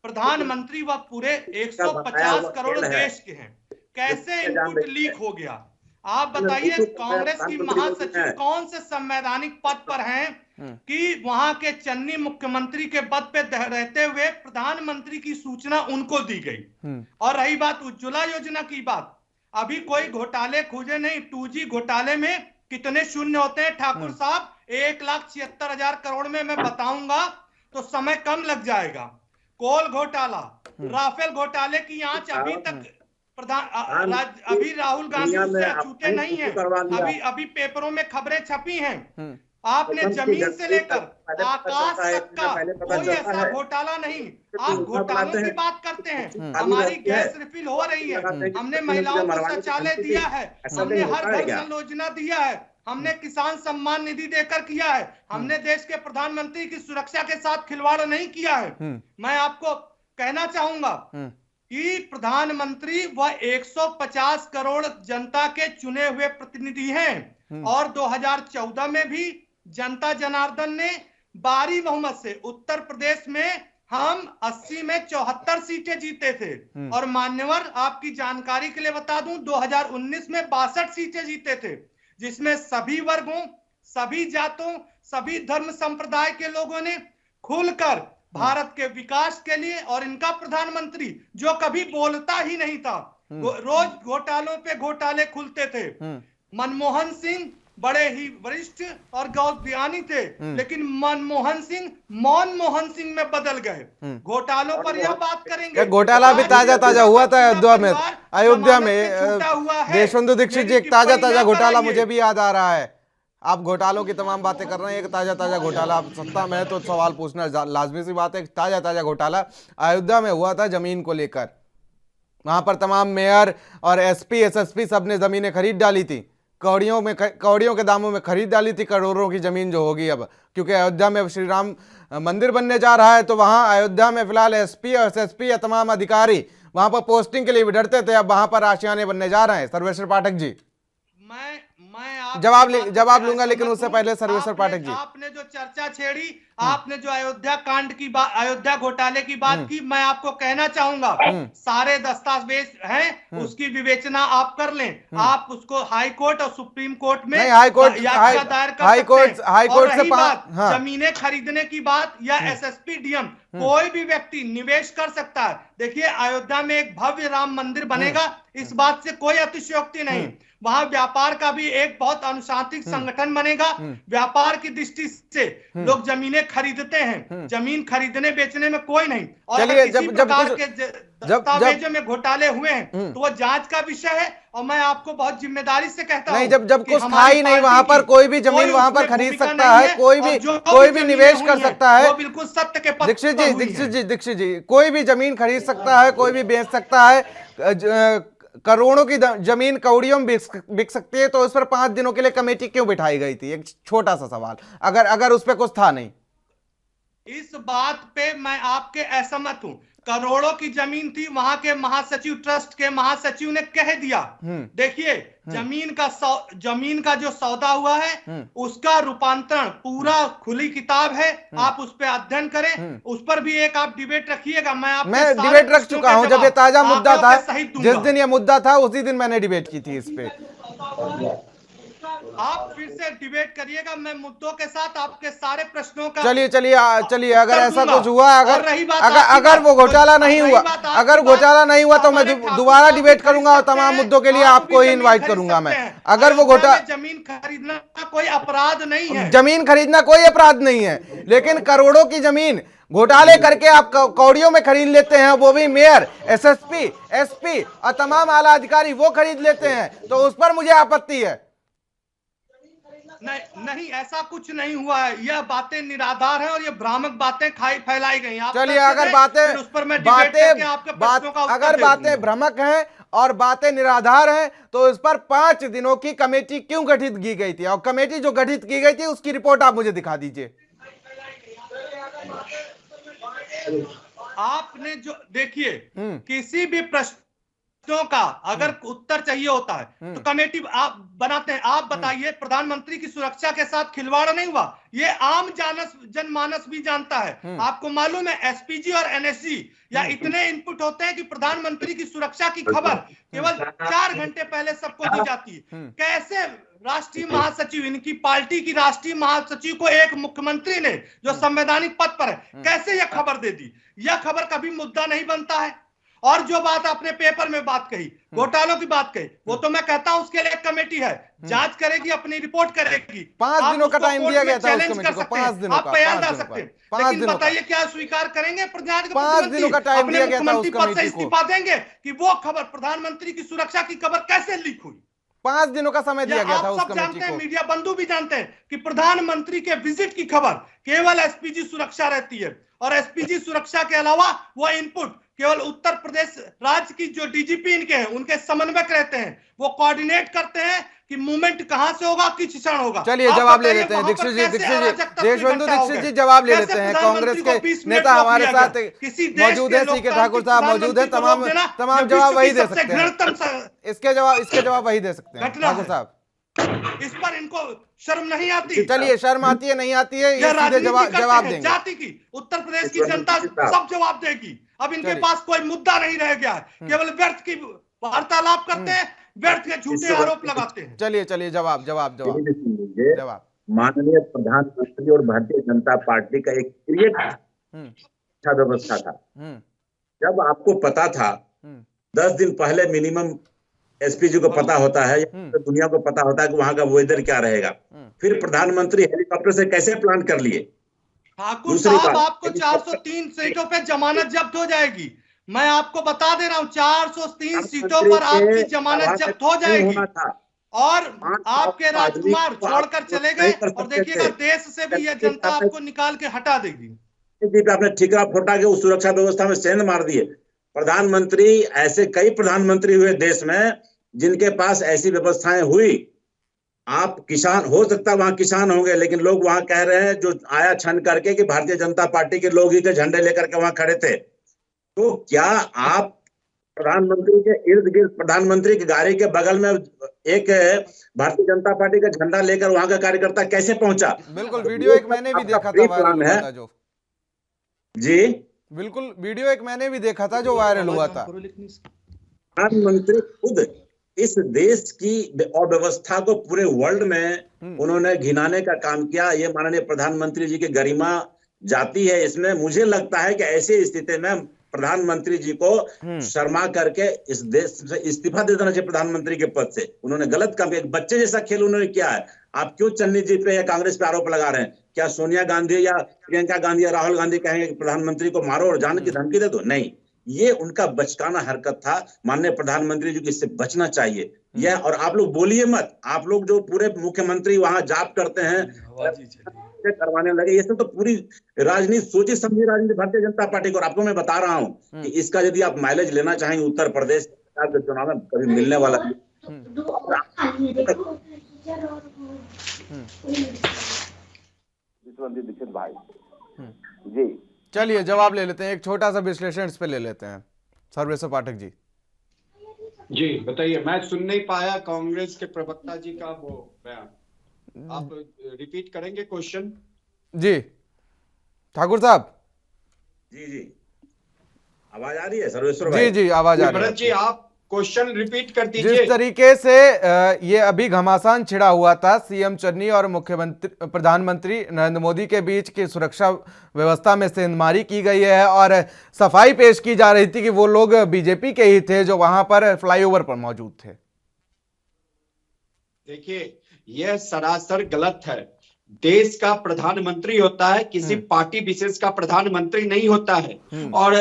Speaker 4: प्रधानमंत्री व पूरे 150 करोड़ देश के हैं, कैसे इनपुट लीक हो गया? आप बताइए, कांग्रेस की महासचिव कौन से संवैधानिक पद पर हैं कि वहां के चन्नी मुख्यमंत्री के पद पे रहते हुए प्रधानमंत्री की सूचना उनको दी गई? और रही बात उज्ज्वला योजना की बात, अभी कोई घोटाले खोजे नहीं। 2G घोटाले में कितने शून्य होते हैं ठाकुर साहब? 1,76,000 करोड़ में मैं बताऊंगा तो समय कम लग जाएगा। कोल घोटाला, राफेल घोटाले की आंच अभी तक अभी राहुल गांधी उससे अछूते नहीं है। अभी पेपरों में खबरें छपी हैं। आपने जमीन से लेकर आकाश तक का कोई ऐसा घोटाला नहीं। आप घोटालों की बात करते हैं। हमारी गैस रिफिल हो रही है, हमने महिलाओं को शौचालय दिया है, हमने हर घर जल योजना दिया है, हमने किसान सम्मान निधि देकर किया है, हमने देश के प्रधानमंत्री की सुरक्षा के साथ खिलवाड़ नहीं किया है। मैं आपको कहना चाहूंगा कि प्रधानमंत्री वह 150 करोड़ जनता के चुने हुए प्रतिनिधि हैं और 2014 में भी जनता जनार्दन ने भारी बहुमत से उत्तर प्रदेश में हम 80 में 74 सीटें जीते थे। और मान्यवर, आपकी जानकारी के लिए बता दूं, 2019 में 62 सीटें जीते थे, जिसमें सभी वर्गों, सभी जातों, सभी धर्म संप्रदाय के लोगों ने खुलकर भारत के विकास के लिए, और इनका प्रधानमंत्री जो कभी बोलता ही नहीं था, रोज घोटालों पे घोटाले खुलते थे। मनमोहन सिंह बड़े ही वरिष्ठ और गौरवज्ञानी थे, लेकिन मनमोहन सिंह मनमोहन सिंह में बदल गए। घोटालों पर यह बात करेंगे।
Speaker 1: घोटाला भी ताजा हुआ था अयोध्या में। देशबंधु दीक्षित जी, एक ताजा घोटाला मुझे भी याद आ रहा है। आप घोटालों की तमाम बातें कर रहे हैं, एक ताजा ताजा घोटाला, आप सत्ता में है तो सवाल पूछना लाजमी सी बात है। एक ताजा ताजा घोटाला अयोध्या में हुआ था जमीन को लेकर, वहां पर तमाम मेयर और एसपी एसएसपी सब ने जमीनें खरीद डाली थी, कौड़ियों के दामों में खरीद डाली थी करोड़ों की जमीन जो होगी अब, क्योंकि अयोध्या में श्री राम मंदिर बनने जा रहा है। तो वहां अयोध्या में फिलहाल एसपी और एसएसपी या तमाम अधिकारी वहां पर पोस्टिंग के लिए भी डरते थे, अब वहां पर आशियाने बनने जा रहे हैं। सर्वेश्वर पाठक जी,
Speaker 4: मैं
Speaker 1: जवाब लूंगा, लेकिन उससे पहले सर्वेश्वर पाठक जी,
Speaker 4: आपने जो चर्चा छेड़ी, आपने जो अयोध्या कांड की बात, अयोध्या घोटाले की बात की, मैं आपको कहना चाहूंगा सारे दस्तावेज हैं, उसकी विवेचना आप कर लें, आप उसको हाई कोर्ट और सुप्रीम कोर्ट में याचिका दायर कर सकते हैं।
Speaker 1: हाई कोर्ट से
Speaker 4: जमीनें खरीदने की बात या एसएसपी डीएम कोई भी व्यक्ति निवेश कर सकता है। देखिए अयोध्या में एक भव्य राम मंदिर बनेगा, इस बात से कोई अतिशयोक्ति नहीं। वहां व्यापार का भी एक बहुत अनुशासित संगठन बनेगा, व्यापार की दृष्टि से लोग जमीनें खरीदते हैं, जमीन खरीदने बेचने में कोई नहीं। और
Speaker 1: चलिए,
Speaker 4: किसी प्रकार के दस्तावेजों में घोटाले हुए हैं तो वो जांच का विषय है, और मैं आपको बहुत जिम्मेदारी से कहता हूं,
Speaker 1: जब कुछ था ही नहीं वहां पर, कोई भी जमीन वहां पर खरीद सकता है, कोई भी निवेश कर सकता है।
Speaker 4: वो बिल्कुल सत्य के पक्ष
Speaker 1: दीक्षित जी, कोई भी जमीन खरीद सकता है, कोई भी बेच सकता है, करोड़ों की जमीन कौड़ियों में बिक सकती है, तो उस पर 5 दिनों के लिए कमेटी क्यों बिठाई गई थी? एक छोटा सा सवाल, अगर उस पर कुछ था नहीं।
Speaker 4: इस बात पे मैं आपके असहमत हूं। करोड़ों की जमीन थी, वहां के महासचिव, ट्रस्ट के महासचिव ने कह दिया, देखिए जमीन का जो सौदा हुआ है उसका रूपांतरण पूरा खुली किताब है, आप उस पर अध्ययन करें, उस पर भी एक आप डिबेट रखिएगा। मैं
Speaker 1: डिबेट रख चुका हूं, जब ये ताजा मुद्दा था, जिस दिन ये मुद्दा था उसी दिन मैंने डिबेट की थी इस पे।
Speaker 4: आप फिर से डिबेट करिएगा, मैं मुद्दों के साथ आपके सारे प्रश्नों का
Speaker 1: चलिए, अगर ऐसा कुछ हुआ, अगर वो घोटाला नहीं हुआ, तो मैं दोबारा डिबेट करूंगा और तमाम मुद्दों के लिए आपको ही इनवाइट करूंगा मैं। अगर वो घोटाला,
Speaker 4: जमीन खरीदना कोई अपराध नहीं है,
Speaker 1: जमीन खरीदना कोई अपराध नहीं है, लेकिन करोड़ों की जमीन घोटाले करके आप कौड़ियों में खरीद लेते हैं, वो भी मेयर, एसएसपी, एसपी और तमाम आला अधिकारी वो खरीद लेते हैं, तो उस पर मुझे आपत्ति है।
Speaker 4: नहीं, ऐसा कुछ नहीं हुआ है, यह बातें निराधार हैं और ये भ्रामक बातें फैलाई गई।
Speaker 1: चलिए, अगर बातें भ्रामक हैं और बातें निराधार हैं, तो इस पर 5 दिनों की कमेटी क्यों गठित की गई थी? और कमेटी जो गठित की गई थी उसकी रिपोर्ट आप मुझे दिखा दीजिए।
Speaker 4: आपने जो देखिए, किसी भी प्रश्न का अगर उत्तर चाहिए होता है तो कमेटी आप बनाते हैं। आप बताइए, प्रधानमंत्री की सुरक्षा के साथ खिलवाड़ नहीं हुआ, ये आम जनमानस भी जानता है। आपको मालूम है एसपीजी और एनएसजी या इतने इनपुट होते हैं कि प्रधानमंत्री की सुरक्षा की खबर केवल 4 घंटे पहले सबको दी जाती है। कैसे राष्ट्रीय महासचिव, इनकी पार्टी की राष्ट्रीय महासचिव को एक मुख्यमंत्री ने जो संवैधानिक पद पर है, कैसे यह खबर दे दी? यह खबर कभी मुद्दा नहीं बनता है। और जो बात आपने पेपर में बात कही, घोटालों की बात कही, वो तो मैं कहता हूं उसके लिए एक कमेटी है, जांच करेगी, अपनी रिपोर्ट करेगी।
Speaker 1: 5 दिनों का टाइम दिया गया था उस कमेटी को, 5 दिनों
Speaker 4: आप बयान डाल सकते हैं, लेकिन बताइए क्या स्वीकार करेंगे?
Speaker 1: 5 दिनों का टाइम दिया गया था उस कमेटी को।
Speaker 4: इस्तीफा देंगे कि वो खबर, प्रधानमंत्री की सुरक्षा की खबर कैसे लीक हुई?
Speaker 1: 5 दिनों का समय दिया गया था उस कमेटी को।
Speaker 4: मीडिया बंधु भी जानते हैं कि प्रधानमंत्री के विजिट की खबर केवल एसपीजी सुरक्षा रहती है, और एसपीजी सुरक्षा के अलावा वो इनपुट केवल उत्तर प्रदेश राज्य की जो डीजीपी इनके हैं, उनके समन्वयक रहते हैं, वो कोऑर्डिनेट करते हैं कि मूवमेंट कहां से होगा, किस क्षण होगा।
Speaker 1: चलिए, जवाब ले लेते हैं देशबंधु दीक्षित जी जवाब ले लेते हैं। कांग्रेस के नेता हमारे साथ मौजूद है, सीके ठाकुर साहब मौजूद है, तमाम जवाब वही दे सकते हैं, इसके जवाब वही दे सकते हैं ठाकुर साहब।
Speaker 4: इस पर इनको शर्म नहीं आती?
Speaker 1: चलिए, शर्म आती है नहीं आती है, ये सीधे जवाब देंगे।
Speaker 4: जाति की, उत्तर प्रदेश की जनता सब जवाब देगी। अब इनके पास कोई मुद्दा नहीं रह गया है, केवल व्यर्थ की वार्तालाप करते हैं, व्यर्थ के झूठे आरोप लगाते हैं।
Speaker 1: चलिए, जवाब
Speaker 6: माननीय प्रधानमंत्री और भारतीय जनता पार्टी का एक क्रिएट व्यवस्था था। जब आपको पता था, 10 दिन पहले मिनिमम एसपीजी को पता होता है, तो दुनिया को पता होता है कि वहां का वेदर क्या रहेगा, फिर प्रधानमंत्री हेलीकॉप्टर से कैसे प्लान कर लिए?
Speaker 4: ठाकुर साहब, आपको 403 सीटों पे जमानत जब्त हो जाएगी। मैं आपको बता दे रहा हूं, 403 सीटों पर आपकी जमानत जब्त हो जाएगी। और
Speaker 6: 5
Speaker 4: आपके
Speaker 6: लाख आदमी
Speaker 4: राजकुमार
Speaker 6: को
Speaker 4: छोड़कर
Speaker 6: आप
Speaker 4: चले
Speaker 6: नहीं
Speaker 4: गए
Speaker 6: कर
Speaker 4: और
Speaker 6: सकते
Speaker 4: देखिएगा
Speaker 6: थे।
Speaker 4: देश से भी ये जनता आपको निकाल के हटा देगी।
Speaker 6: पे आपने ठिकरा फोटा के उस सुरक्षा व्यवस्था में सेंध मार दिए। प्रधानमंत्री, ऐसे कई प्रधानमंत्री हुए देश में जिनके पास ऐसी व्यवस्थाएं हुई। आप किसान, हो सकता है वहां किसान होंगे, लेकिन लोग वहां कह रहे हैं, जो आया छन करके, कि भारतीय जनता पार्टी के लोग ही के झंडे लेकर के वहां खड़े थे। तो क्या आप प्रधानमंत्री के इर्द गिर्द, प्रधानमंत्री की गाड़ी के बगल में एक भारतीय जनता पार्टी का झंडा लेकर वहां का कार्यकर्ता कैसे पहुंचा?
Speaker 1: बिल्कुल, वीडियो एक मैंने भी
Speaker 6: आपका
Speaker 1: देखा था,
Speaker 6: प्री
Speaker 1: वायरल
Speaker 6: प्लान
Speaker 1: हुआ
Speaker 6: है
Speaker 1: था जो।
Speaker 6: जी।
Speaker 1: बिल्कुल, वीडियो एक मैंने भी देखा था जो वायरल हुआ था।
Speaker 6: प्रधानमंत्री खुद इस देश की अव्यवस्था को पूरे वर्ल्ड में उन्होंने घिनाने का काम किया। ये माननीय प्रधानमंत्री जी की गरिमा जाती है इसमें। मुझे लगता है कि ऐसी स्थिति में प्रधानमंत्री जी को शर्मा करके इस देश से इस्तीफा दे देना चाहिए, प्रधानमंत्री के पद से। उन्होंने गलत काम किया, एक बच्चे जैसा खेल उन्होंने किया है। आप क्यों चन्नी जी पे या कांग्रेस पे आरोप लगा रहे हैं? क्या सोनिया गांधी या प्रियंका गांधी या राहुल गांधी कहेंगे कि प्रधानमंत्री को मारो और जान की धमकी दे दो? नहीं, ये उनका बचकाना हरकत था। माननीय प्रधानमंत्री जी को इससे बचना चाहिए। यह, और आप लोग बोलिए मत, आप लोग जो पूरे मुख्यमंत्री वहां जाप करते हैं, करवाने लगे, ये सब तो पूरी राजनीति, सोची समझी राजनीति भारतीय जनता पार्टी को। और आपको मैं बता रहा हूं कि इसका यदि आप माइलेज लेना चाहेंगे उत्तर प्रदेश के चुनाव में, कभी मिलने वाला
Speaker 5: दीक्षित भाई जी।
Speaker 1: चलिए जवाब ले लेते हैं, एक छोटा सा विश्लेषण इस पे ले लेते हैं। सर्वेश्वर पाठक जी।
Speaker 2: जी बताइए, मैं सुन नहीं पाया कांग्रेस के प्रवक्ता जी का वो बयान, आप रिपीट करेंगे क्वेश्चन?
Speaker 1: जी ठाकुर साहब।
Speaker 6: जी आवाज आ रही है सर्वेश्वर भाई?
Speaker 1: जी आवाज आ रही है।
Speaker 2: भरत जी आप क्वेश्चन रिपीट कर दीजिए।
Speaker 1: जिस तरीके से ये अभी घमासान छिड़ा हुआ था सीएम चन्नी और मुख्यमंत्री प्रधानमंत्री नरेंद्र मोदी के बीच की सुरक्षा व्यवस्था में सेंधमारी की गई है और सफाई पेश की जा रही थी कि वो लोग बीजेपी के ही थे जो वहां पर फ्लाईओवर पर मौजूद थे।
Speaker 2: देखिए, यह सरासर गलत है। देश का प्रधानमंत्री होता है, किसी पार्टी विशेष का प्रधानमंत्री नहीं होता है। और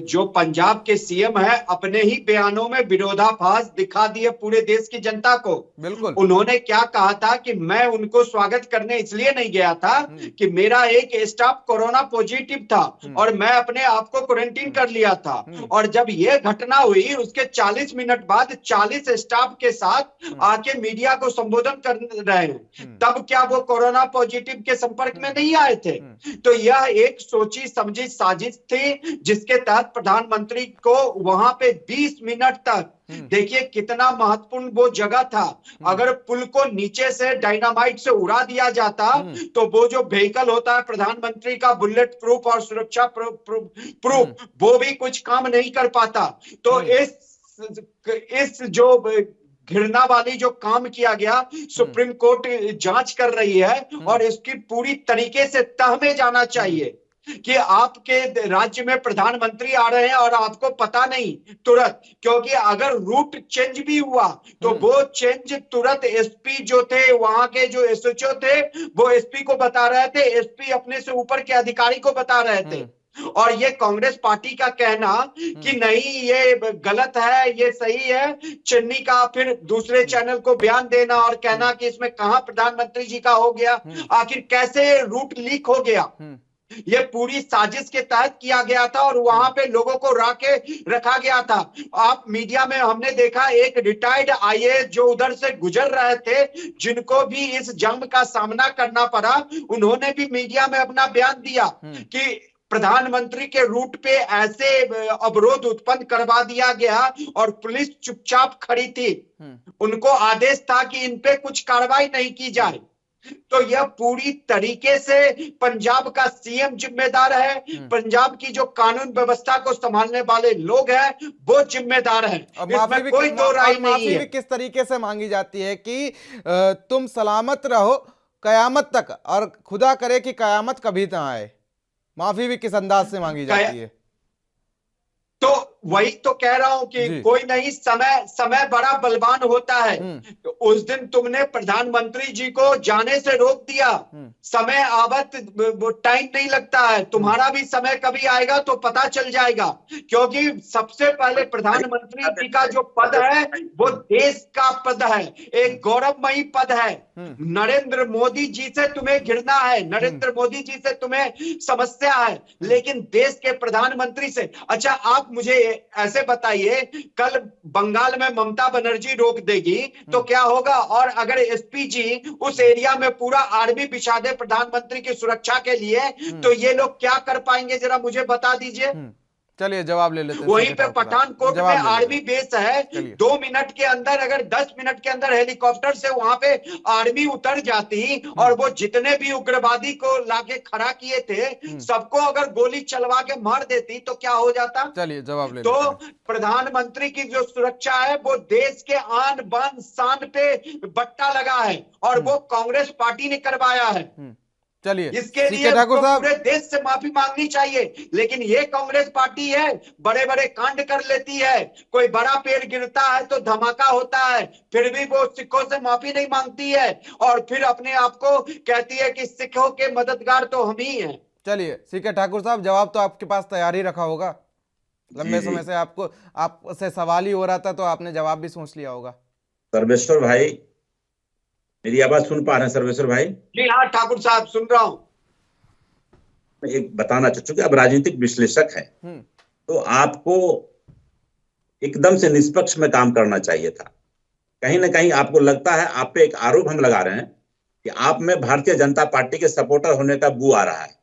Speaker 2: जो पंजाब के सीएम है, अपने ही बयानों में विरोधाभास दिखा दिए पूरे देश की जनता को।
Speaker 1: बिल्कुल।
Speaker 2: उन्होंने क्या कहा था कि मैं उनको स्वागत करने इसलिए नहीं गया था कि मेरा एक स्टाफ कोरोना पॉजिटिव था और मैं अपने आप को क्वारंटीन कर लिया था। और जब यह घटना हुई उसके 40 मिनट बाद 40 स्टाफ के साथ आके मीडिया को संबोधन कर रहे हैं, तब क्या वो कोरोना पॉजिटिव के संपर्क में नहीं आए थे? तो यह एक सोची समझी साजिश थी जिसके तहत प्रधानमंत्री को वहां पे 20 मिनट तक, देखिए कितना महत्वपूर्ण वो जगह था, अगर पुल को नीचे से डायनामाइट से उड़ा दिया जाता तो वो जो व्हीकल होता है प्रधानमंत्री का, बुलेट प्रूफ और सुरक्षा प्रूफ, वो भी कुछ काम नहीं कर पाता। तो इस जो घृणा वाली जो काम किया गया, सुप्रीम कोर्ट जांच कर रही है और इसकी पूरी तरीके से तह में जाना चाहिए कि आपके राज्य में प्रधानमंत्री आ रहे हैं और आपको पता नहीं तुरंत, क्योंकि अगर रूट चेंज भी हुआ तो वो चेंज तुरंत एसपी जो थे, वहां के जो एसएचओ थे, वो एसपी को बता रहे थे, एसपी अपने से ऊपर के अधिकारी को बता रहे थे। और ये कांग्रेस पार्टी का कहना कि नहीं ये गलत है, ये सही है, चन्नी का फिर दूसरे चैनल को बयान देना और कहना कि इसमें कहां प्रधानमंत्री जी का हो गया, आखिर कैसे रूट लीक हो गया? ये पूरी साजिश के तहत किया गया था और वहां पे लोगों को रखा गया था। आप मीडिया में हमने देखा एक रिटायर्ड आईएएस जो उधर से गुजर रहे थे, जिनको भी इस जंग का सामना करना पड़ा, उन्होंने भी मीडिया में अपना बयान दिया कि प्रधानमंत्री के रूट पे ऐसे अवरोध उत्पन्न करवा दिया गया और पुलिस चुपचाप खड़ी थी। उनको आदेश था कि इन पे कुछ कार्रवाई नहीं की जाए। तो यह पूरी तरीके से पंजाब का सीएम जिम्मेदार है, पंजाब की जो कानून व्यवस्था को संभालने वाले लोग हैं वो जिम्मेदार हैं। इसमें कोई दो राय नहीं है।
Speaker 1: माफी भी किस तरीके से मांगी जाती है कि तुम सलामत रहो कयामत तक, और खुदा करे कि कयामत कभी ना आए। माफी भी किस अंदाज से मांगी जाती है?
Speaker 2: तो वही तो कह रहा हूं कि
Speaker 1: जी।
Speaker 2: कोई नहीं, समय बड़ा बलवान होता है। तो उस दिन तुमने प्रधानमंत्री जी को जाने से रोक दिया। समय आवत वो टाइम नहीं लगता है, तुम्हारा भी समय कभी आएगा तो पता चल जाएगा। क्योंकि सबसे पहले प्रधानमंत्री जी का जो पद है वो देश का पद है, एक गौरवमयी पद है। नरेंद्र मोदी जी से तुम्हें घृणा है, नरेंद्र मोदी जी से तुम्हें समस्या है, लेकिन देश के प्रधानमंत्री से। अच्छा, आप मुझे ऐसे बताइए, कल बंगाल में ममता बनर्जी रोक देगी तो क्या होगा? और अगर एसपी जी उस एरिया में पूरा आर्मी बिछा दे प्रधानमंत्री की सुरक्षा के लिए, तो ये लोग क्या कर पाएंगे? जरा मुझे बता दीजिए।
Speaker 1: चलिए जवाब ले लेते हैं।
Speaker 2: वहीं पे पठानकोट में आर्मी बेस है,
Speaker 1: चलिए।
Speaker 2: 2 मिनट के अंदर, अगर 10 मिनट के अंदर हेलीकॉप्टर से वहां पे आर्मी उतर जाती और वो जितने भी उग्रवादी को लाके खड़ा किए थे सबको अगर गोली चलवा के मार देती तो क्या हो जाता?
Speaker 1: चलिए जवाब ले
Speaker 2: तो
Speaker 1: लेते हैं।
Speaker 2: प्रधानमंत्री की जो सुरक्षा है वो देश के आन बान शान पे बट्टा लगा है, और वो कांग्रेस पार्टी ने करवाया है।
Speaker 1: चलिए
Speaker 2: इसके लिए
Speaker 1: ठाकुर साहब,
Speaker 2: पूरे देश से माफी मांगनी चाहिए। लेकिन ये कांग्रेस पार्टी है, बड़े बड़े कांड कर लेती है, कोई बड़ा पेड़ गिरता है तो धमाका होता है, फिर भी वो सिखों से माफी नहीं मांगती है, और फिर अपने आप को कहती है कि सिखों के मददगार तो हम ही हैं।
Speaker 1: चलिए सीके ठाकुर साहब, जवाब तो आपके पास तैयार ही रखा होगा। लंबे समय से आपसे सवाल ही हो रहा था, तो आपने जवाब भी सोच लिया होगा।
Speaker 6: सर्वेश्वर भाई, मेरी आवाज सुन पा रहे हैं सर्वेश्वर भाई?
Speaker 2: जी हाँ ठाकुर साहब, सुन रहा हूं।
Speaker 6: मैं एक बताना चाहता हूँ कि आप राजनीतिक विश्लेषक हैं, तो आपको एकदम से निष्पक्ष में काम करना चाहिए था। कहीं ना कहीं आपको लगता है, आप पे एक आरोप हम लगा रहे हैं कि आप में भारतीय जनता पार्टी के सपोर्टर होने का बू आ रहा है।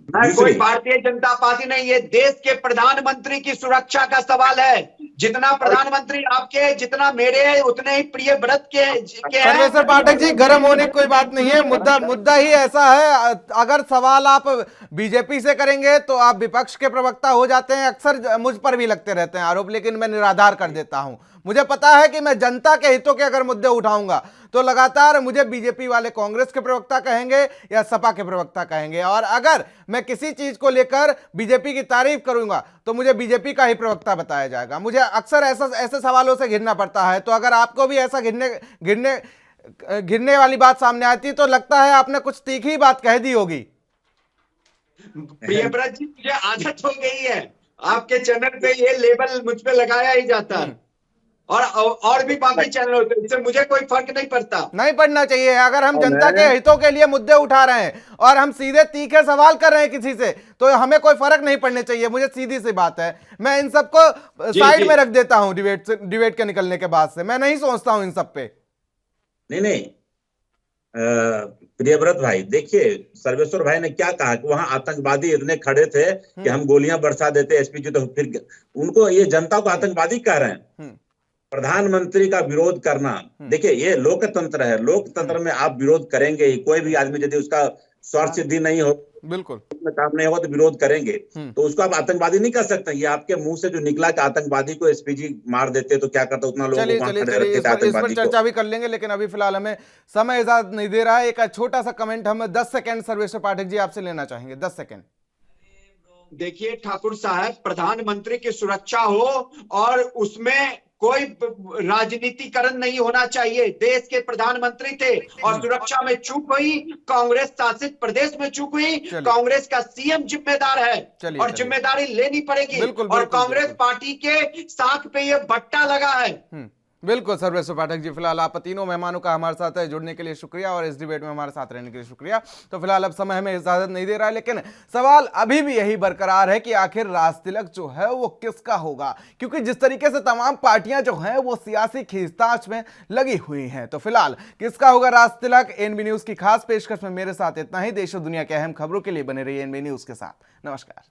Speaker 2: मैं कोई भारतीय जनता पार्टी नहीं, ये देश के प्रधानमंत्री की सुरक्षा का सवाल है। जितना प्रधानमंत्री आपके, जितना मेरे, उतने ही प्रिय व्रत के
Speaker 1: सर्वेश्वर पाठक जी, गर्म होने की कोई बात नहीं है। मुद्दा ही ऐसा है, अगर सवाल आप बीजेपी से करेंगे तो आप विपक्ष के प्रवक्ता हो जाते हैं। अक्सर मुझ पर भी लगते रहते हैं आरोप, लेकिन मैं निराधार कर देता हूं। मुझे पता है कि मैं जनता के हितों के अगर मुद्दे उठाऊंगा तो लगातार मुझे बीजेपी वाले कांग्रेस के प्रवक्ता कहेंगे या सपा के प्रवक्ता कहेंगे, और अगर मैं किसी चीज को लेकर बीजेपी की तारीफ करूंगा तो मुझे बीजेपी का ही प्रवक्ता बताया जाएगा। मुझे अक्सर ऐसे सवालों से घिरना पड़ता है। तो अगर आपको भी ऐसा घिरने वाली बात सामने आती तो लगता है आपने कुछ तीखी बात कह दी होगी।
Speaker 2: प्रियव्रत जी, मुझे आदत हो गई है, आपके चैनल पे ये लेबल मुझ पे लगाया ही जाता है, और भी बाकी चैनल होते हैं, इससे मुझे कोई फर्क नहीं पड़ता।
Speaker 1: नहीं पड़ना चाहिए। अगर हम जनता के हितों के लिए मुद्दे उठा रहे हैं और हम सीधे तीखे सवाल कर रहे हैं किसी से, तो हमें कोई फर्क नहीं पड़ने चाहिए। मुझे सीधी सी बात है, मैं इन सबको साइड में रख देता हूं डिबेट के निकलने के बाद से। मैं नहीं सोचता हूं इन सब पे।
Speaker 6: नहीं, प्रियव्रत भाई, देखिए सर्वेश्वर भाई ने क्या कहा कि वहां आतंकवादी इतने खड़े थे कि हम गोलियां बरसा देते एसपी जी, तो फिर उनको, ये जनता को आतंकवादी कह रहे हैं। प्रधानमंत्री का विरोध करना, देखिए ये लोकतंत्र है, लोकतंत्र में आप विरोध करेंगे ही। कोई भी आदमी यदि उसका स्वार्थ सिद्धि नहीं हो,
Speaker 1: बिल्कुल
Speaker 6: काम नहीं होगा तो विरोध करेंगे, तो उसको आप आतंकवादी नहीं कर सकते। ये आपके मुंह से जो निकला कि आतंकवादी को एसपीजी मार देते तो क्या करता, उतना लोगों को
Speaker 1: चलिए इस पर चर्चा भी कर लेंगे, लेकिन अभी फिलहाल हमें समय इजाजत नहीं दे रहा है। एक छोटा सा कमेंट हम 10 सेकंड सर्वेश्वर पाठक जी आपसे लेना चाहेंगे। 10 सेकंड।
Speaker 2: देखिए ठाकुर साहब, प्रधानमंत्री की सुरक्षा हो और उसमें कोई राजनीतिकरण नहीं होना चाहिए। देश के प्रधानमंत्री थे और सुरक्षा में चूक हुई, कांग्रेस शासित प्रदेश में चूक हुई, कांग्रेस का सीएम जिम्मेदार है और जिम्मेदारी लेनी पड़ेगी। और कांग्रेस पार्टी के साथ पे ये बट्टा लगा है।
Speaker 1: बिल्कुल सर्वेश्वर पाठक जी, फिलहाल आप तीनों मेहमानों का हमारे साथ जुड़ने के लिए शुक्रिया और इस डिबेट में हमारे साथ रहने के लिए शुक्रिया। तो फिलहाल अब समय हमें इजाजत नहीं दे रहा है, लेकिन सवाल अभी भी यही बरकरार है कि आखिर राजतिलक जो है वो किसका होगा, क्योंकि जिस तरीके से तमाम पार्टियां जो हैं वो सियासी खींचतान में लगी हुई हैं। तो फिलहाल किसका होगा राजतिलक? एनबी न्यूज की खास पेशकश में मेरे साथ इतना ही। देश और दुनिया के अहम खबरों के लिए बने रहिए एनबी न्यूज के साथ। नमस्कार।